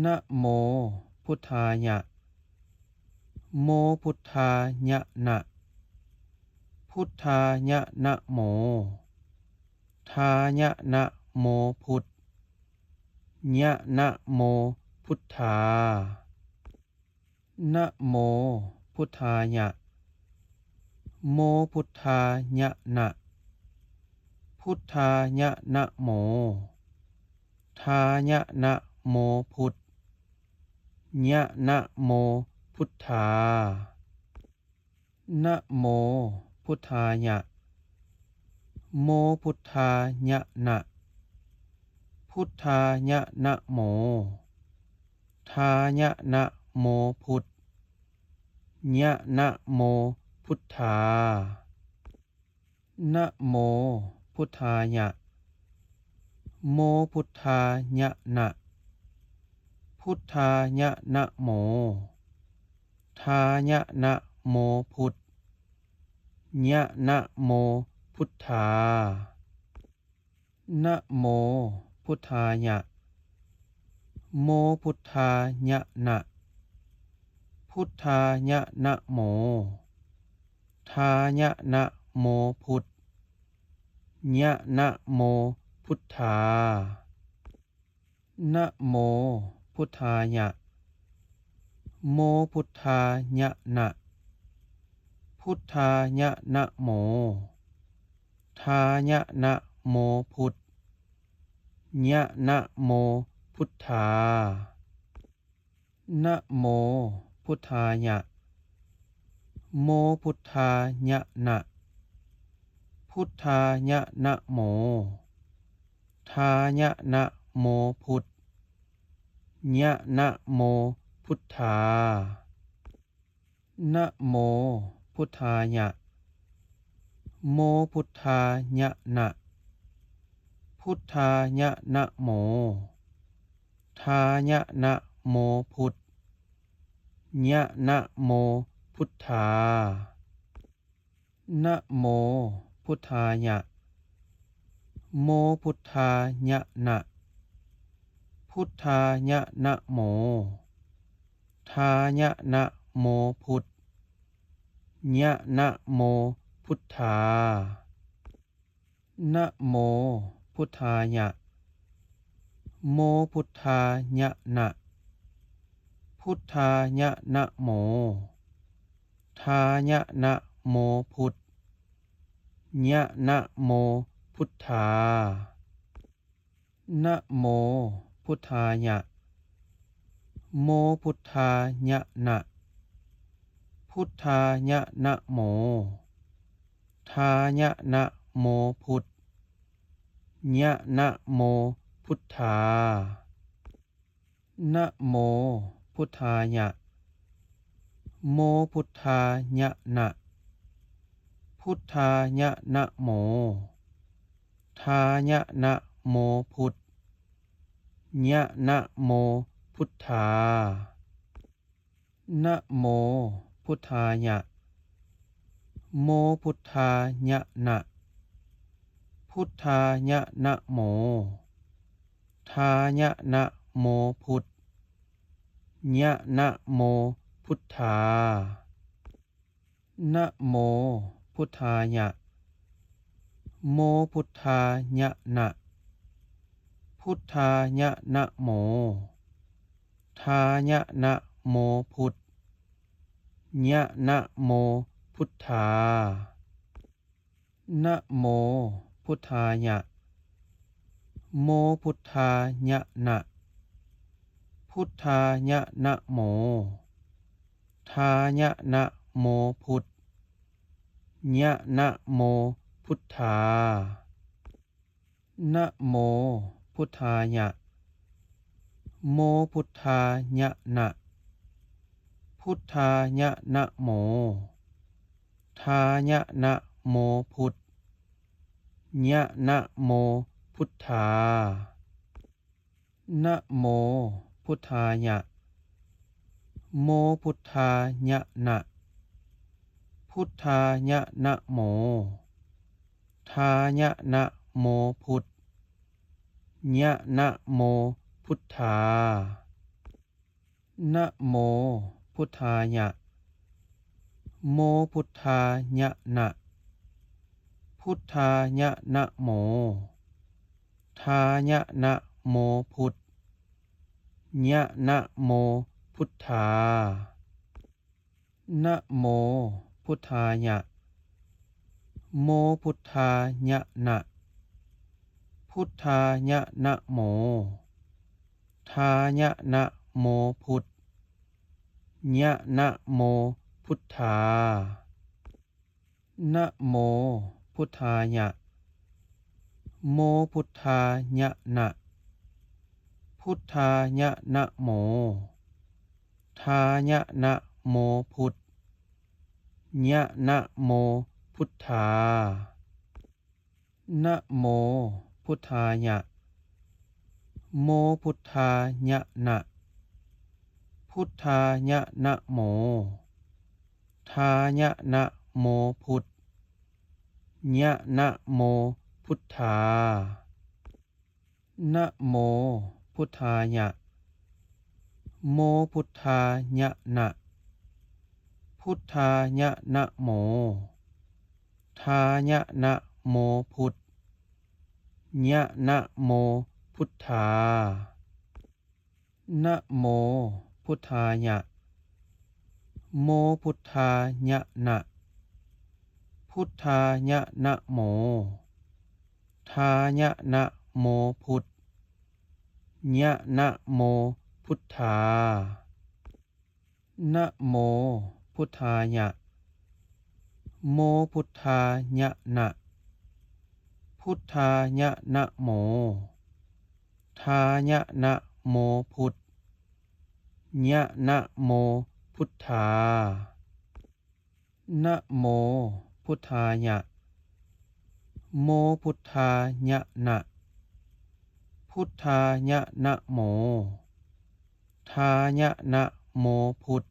นะโมพุทธายะโมพุทธายะนะพุทธายะนะโมทายะนะโมพุทธญะนะโมพุทธานะโมพุทธายะโมพุทธายะนะพุทธายะนะโมทายะนะโมพุทธญะนะโมพุทธานะโมพุทธายะโมพุทธายะนะพุทธายะนะโมทายะนะโมพุทธญะนะโมพุทธานะโมพุทธายะโมพุทธายะนะพุทธายะนะโมทายะนะโมพุทธญะนะโมพุทธานะโมพุทธายะโมพุทธายะนะพุทธายะนะโมทายะนะโมพุทธญะนะโมพุทธานะโมพุทธายะโมพุทธายะนะพุทธายะนะโมทายะนะโมพุทธญะนะโมพุทธานะโมพุทธายะโมพุทธายะนะพุทธายะนะโมทายะนะโมพุทธญะนะโมพุทธานะโมพุทธายะโมพุทธายะนะพุทธายะนะโมทายะนะโมพุทธญะนะโมพุทธานะโมพุทธายะโมพุทธายะนะพุทธายะนะโม ทายะนะโมพุทธญะนะโมพุทธานะโมพุทธายะโมพุทธายะนะพุทธายะนะโมทายะนะโมพุทธญะนะโมพุทธานะโมพุทธายะโมพุทธายะนะพุทธายะนะโมทายะนะโมพุทธญะนะโมพุทธานะโมพุทธายะโมพุทธายะนะพุทธายะนะโมทายะนะโมพุทธญะนะโมพุทธานะโมพุทธายะโมพุทธายะนะพุทธายะนะโมทายะนะโมพุทธญะนะโมพุทธานะโมพุทธายะโมพุทธายะนะพุทธายะนะโมทายะนะโมพุทธญะนะโมพุทธานะโมพุทธายะโมพุทธายะนะพุทธายะนะโมทายะนะโมพุทธญะนะโมพุทธานะโมพุทธายะโมพุทธายะนะพุทธายะนะโมทายะนะโมพุทธญะนะโมพุทธานะโมพุทธายะโมพุทธายะนะพุทธายะนะโมทายะนะโมพุทธญะนะโมพุทธานะโมพุทธายะโมพุทธายะนะพุทธายะนะโมทายะนะโมพุทธญะนะโมพุทธานะโมพุทธายะโมพุทธายะนะพุทธายะนะโมทายะนะโมพุทธญะนะโมพุทธานะโมพุทธายะโมพุทธายะนะพุทธายะนะโมทายะนะโมพุทธญะนะโมพุทธานะโมพุทธายะโมพุทธายะนะพุทธายะนะโมทายะนะโมพุทธญะนะโมพุทธานะโมพุทธายะโมพุทธายะนะพุทธายะนะโมทายะนะโมพุทธญะนะโมพุทธานะโมพุทธายะโมพุทธายะนะพุทธายะนะโมทายะนะโมพุทธญะนะโมพุทธานะโมพุทธายะโมพุทธายะนะพุทธายะนะโมทายะนะโมพุทธญะนะโมพุทธานะโมพุทธายะโมพุทธายะนะพุทธายะนะโมทายะนะโมพุทธ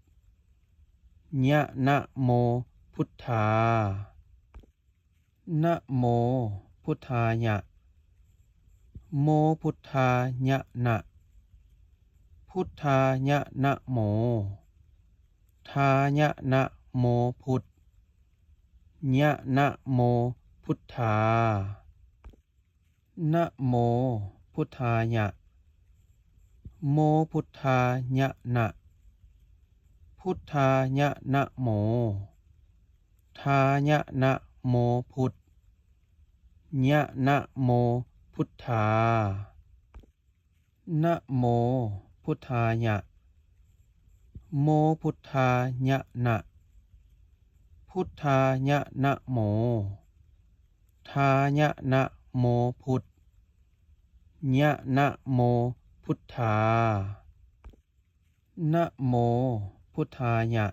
ญะนะโมพุทธานะโมพุทธายะโมพุทธายะนะพุทธายะนะโม ทายะนะโมพุทธญะนะโมพุทธานะโมพุทธายะโมพุทธายะนะพุทธายะนะโมทายะนะโมพุทธญะนะโมพุทธานะโมพุทธายะโมพุทธายะนะพุทธายะนะโมทายะนะโมพุทธญะนะโมพุทธานะโมพุทธายะ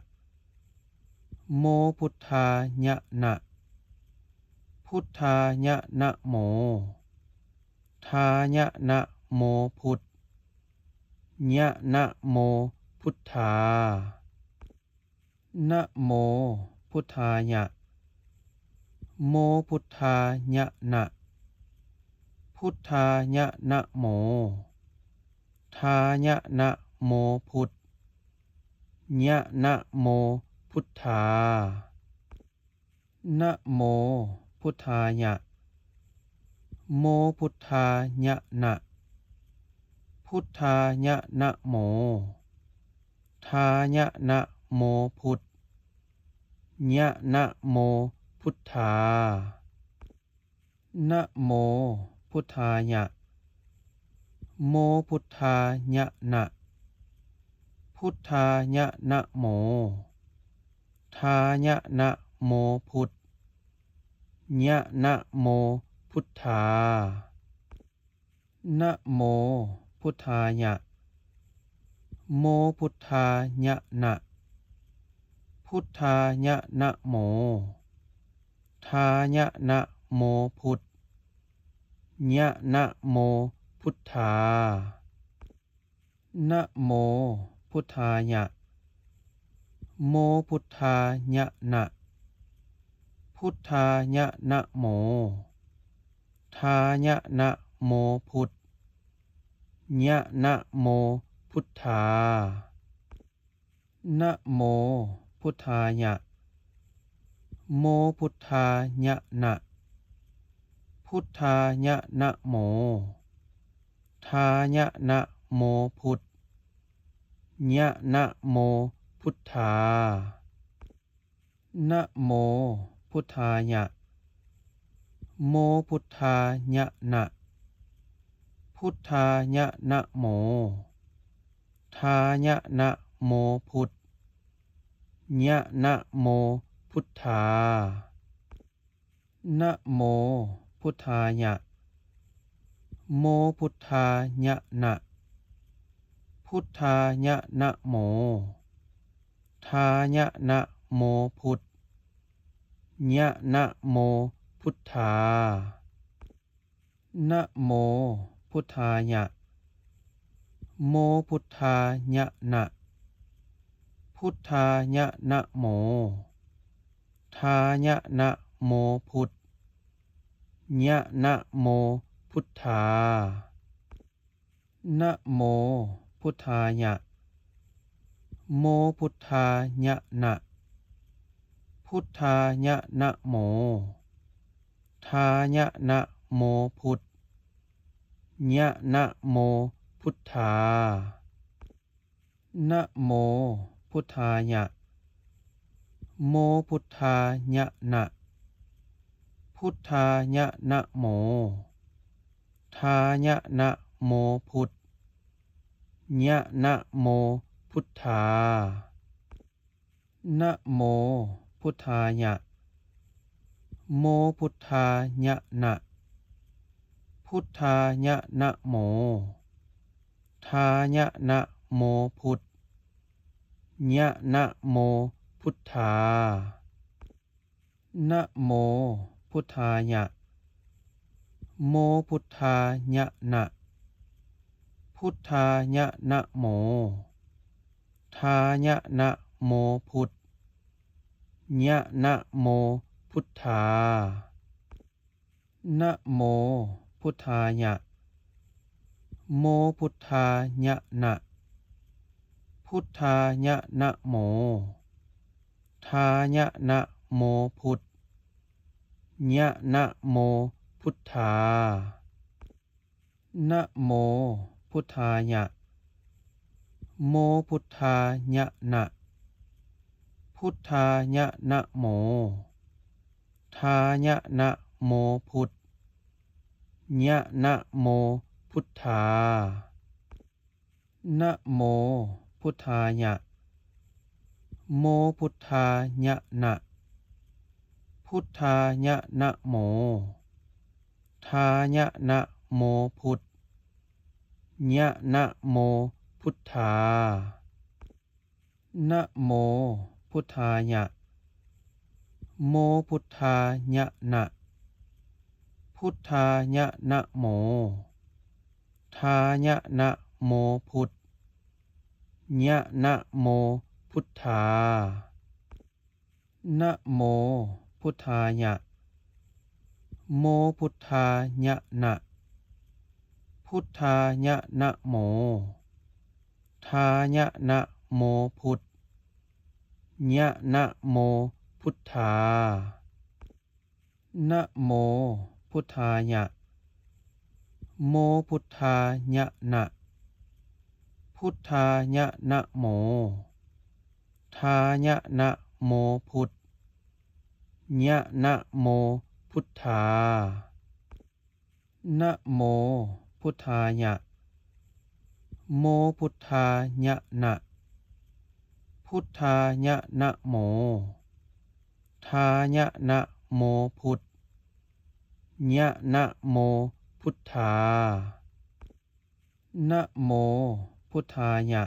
โมพุทธายะนะพุทธายะนะโมทายะนะโมพุทธญะนะโมพุทธานะโมพุทธายะโมพุทธายะนะพุทธายะนะโมทายะนะโมพุทธญะนะโมพุทธานะโมพุทธายะโมพุทธายะนะพุทธายะนะโมทายะนะโมพุทธญะนะโมพุทธานะโมพุทธายะโมพุทธายะนะพุทธายะนะโมทายะนะโมพุทธญะนะโมพุทธานะโมพุทธายะโมพุทธายะนะพุทธายะนะโมทายะนะโมพุทธญะนะโมพุทธานะโมพุทธายะโมพุทธายะนะพุทธายะนะโมทายะนะโมพุทธญะนะโมพุทธานะโมพุทธายะโมพุทธายะนะพุทธายะนะโมทายะนะโมพุทธญะนะโมพุทธานะโมพุทธายะโมพุทธายะนะพุทธายะนะโมทายะนะโมพุทธญะนะโมพุทธานะโมพุทธายะโมพุทธายะนะพุทธายะนะโมทายะนะโมพุทธญะนะโมพุทธานะโมพุทธายะโมพุทธายะนะพุทธายะนะโมทายะนะโมพุทธญะนะโมพุทธานะโมพุทธายะโมพุทธายะนะพุทธายะนะโมทายะนะโมพุทธญะนะโมพุทธานะโมพุทธายะโมพุทธายะนะพุทธายะนะโมทายะนะโมพุทธญะนะโมพุทธานะโมพุทธายะโมพุทธายะนะพุทธายะนะโมทายะนะโมพุทธญะนะโมพุทธานะโมพุทธายะโมพุทธายะนะพุทธายะนะโมทายะนะโมพุทธญะนะโมพุทธานะโมพุทธายะโมพุทธายะนะพุทธายะนะโม ทายะนะโมพุทธญะนะโมพุทธานะโมพุทธายะโมพุทธายะนะพุทธายะนะโมทายะนะโมพุทธญะนะโมพุทธานะโมพุทธายะโมพุทธายะนะพุทธายะนะโมทายะนะโมพุทธญะนะโมพุทธานะโมพุทธายะโมพุทธายะนะพุทธายะนะโมทายะนะโมพุทธญะนะโมพุทธานะโมพุทธายะโมพุทธายะนะพุทธายะนะโมทายะนะโมพุทธญะนะโมพุทธานะโมพุทธายะโมพุทธายะนะพุทธายะนะโมทายะนะโมพุทธญะนะโมพุทธานะโมพุทธายะโมพุทธายะนะพุทธายะนะโมทายะนะโมพุทธญะนะโมพุทธานะโมพุทธายะ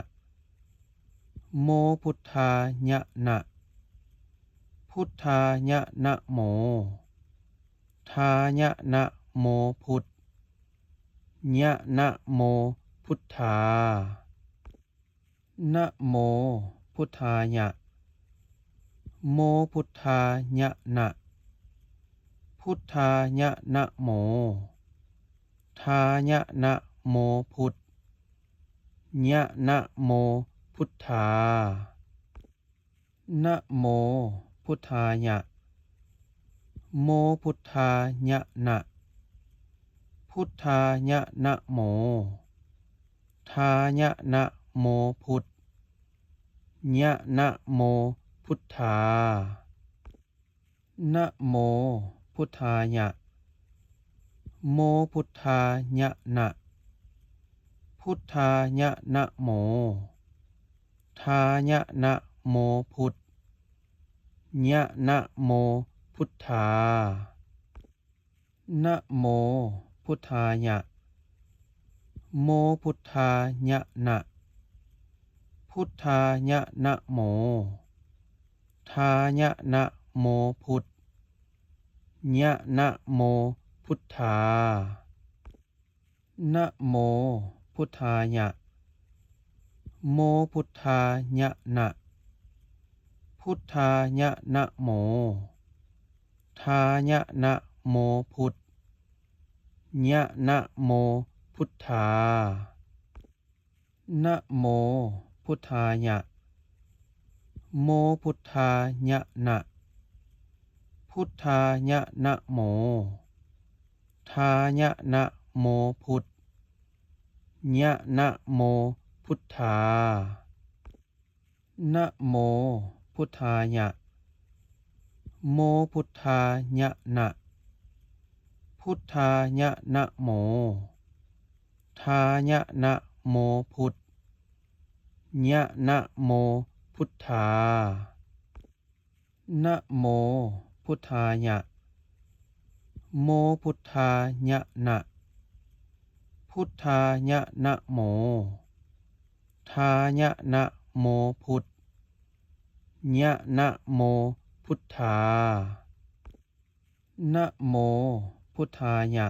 โมพุทธายะนะพุทธายะนะโมทายะนะโมพุทธญะนะโมพุทธานะโมพุทธายะโมพุทธายะนะพุทธายะนะโมทายะนะโมพุทธญะนะโมพุทธานะโมพุทธายะโมพุทธายะนะพุทธายะนะโมทายะนะโมพุทธญะนะโมพุทธานะโมพุทธายะโมพุทธายะนะพุทธายะนะโมทายะนะโมพุทธญะนะโมพุทธานะโมพุทธายะโมพุทธายะนะพุทธายะนะโมทายะนะโมพุทธญะนะโมพุทธานะโมพุทธายะโมพุทธายะนะพุทธายะนะโมทายะนะโมพุทธญะนะโมพุทธานะโมพุทธายะโมพุทธายะนะพุทธายะนะโมทายะนะโมพุทธญะนะโมพุทธานะโมพุทธายะโมพุทธายะนะพุทธายะนะโมทายะนะโมพุทธญะนะโมพุทธานะโมพุทธายะโมพุทธายะนะพุทธายะนะโมทายะนะโมพุทธญะนะโมพุทธานะโมพุทธายะ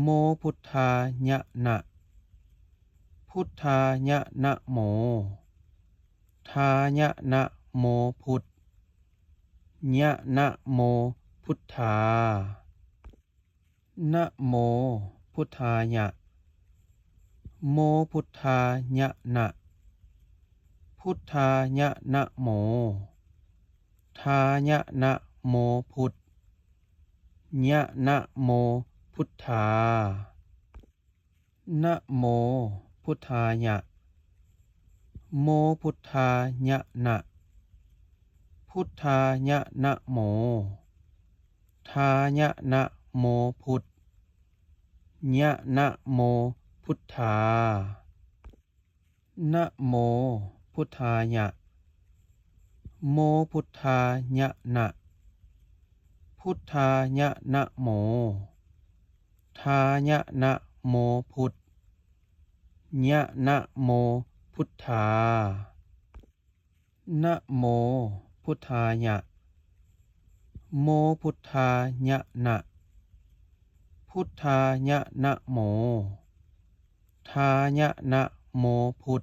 โมพุทธายะนะพุทธายะนะโมทายะนะโมพุทธญะนะโมพุทธานะโมพุทธายะโมพุทธายะนะพุทธายะนะโม ทายะนะโมพุทธญะนะโมพุทธานะโมพุทธายะโมพุทธายะนะพุทธายะนะโมทายะนะโมพุทธญะนะโมพุทธานะโมพุทธายะโมพุทธายะนะพุทธายะนะโมทายะนะโมพุทธญะนะโมพุทธานะโมพุทธายะโมพุทธายะนะพุทธายะนะโมทายะนะโมพุทธ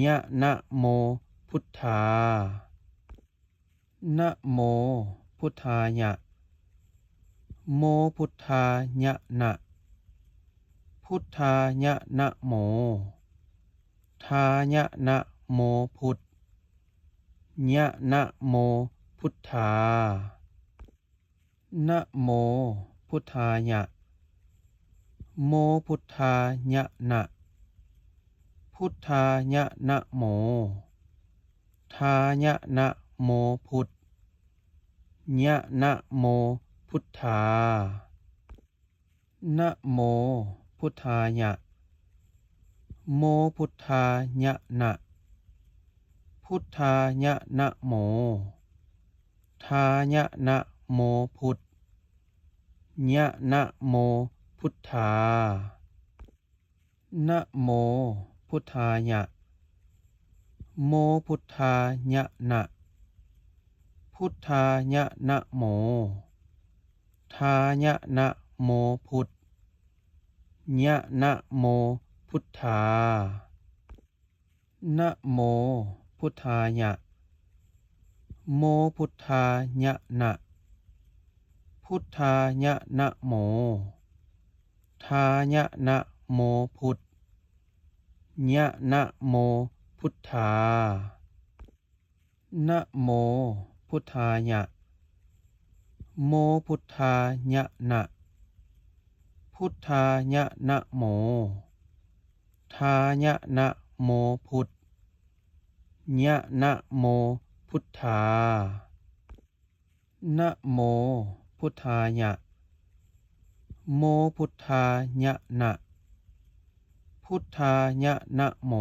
ญะนะโมพุทธานะโมพุทธายะโมพุทธายะนะพุทธายะนะโมทายะนะโมพุทธญะนะโมพุทธานะโมพุทธายะโมพุทธายะนะพุทธายะนะโมทายะนะโมพุทธญะนะโมพุทธานะโมพุทธายะโมพุทธายะนะพุทธายะนะโมทายะนะโมพุทธญะนะโมพุทธานะโมพุทธายะโมพุทธายะนะพุทธายะนะโมทายะนะโมพุทธญะนะโมพุทธานะโมพุทธายะโมพุทธายะนะพุทธายะนะโมทายะนะโมพุทธญะนะโมพุทธานะโมพุทธายะโมพุทธายะนะพุทธายะนะโมทายะนะโมพุทธญะนะโมพุทธานะโมพุทธายะโมพุทธายะนะพุทธายะนะโม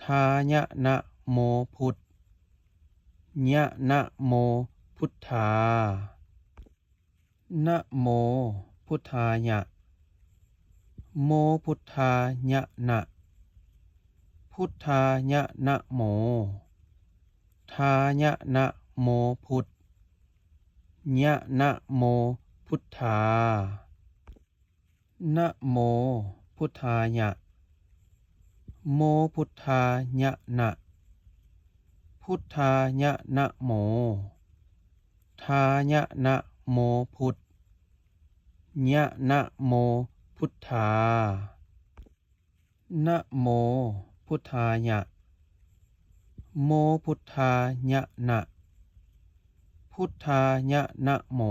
ทายะนะโมพุทธญะนะโมพุทธานะโมพุทธายะโมพุทธายะนะพุทธายะนะโมทายะนะโมพุทธญะนะโมพุทธานะโมพุทธายะโมพุทธายะนะพุทธายะนะโมทายะนะโมพุทธญะนะโมพุทธานะโมพุทธายะโมพุทธายะนะพุทธายะนะโม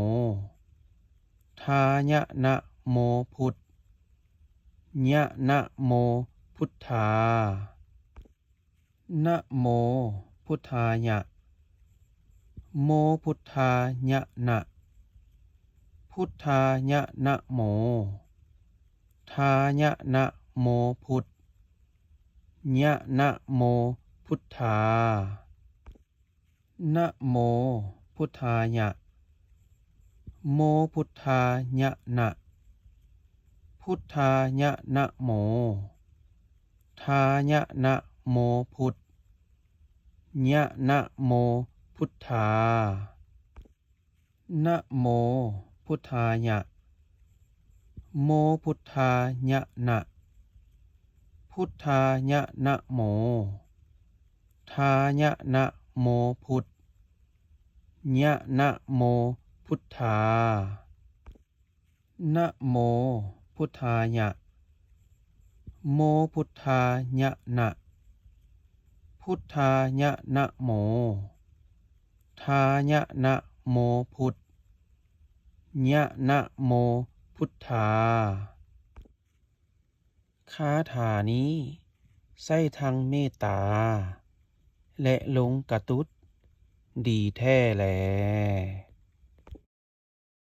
ทายะนะโมพุทธญะนะโมพุทธานะโมพุทธายะโมพุทธายะนะพุทธายะนะโมทายะนะโมพุทธญะนะโมพุทธานะโมพุทธายะโมพุทธายะนะพุทธายะนะโมทายะนะโมพุทธญะนะโมพุทธานะโมพุทธายะโมพุทธายะนะพุทธายะนะโมทายะนะโมพุทธญะนะโมพุทธานะโมพุทธายะโมพุทธายะนะพุทธายะนะโม ทายะนะโมพุทธญะนะโมพุทธาคาถานี้ใส่ทั้งเมตตาและลงกระตุดดีแท้แล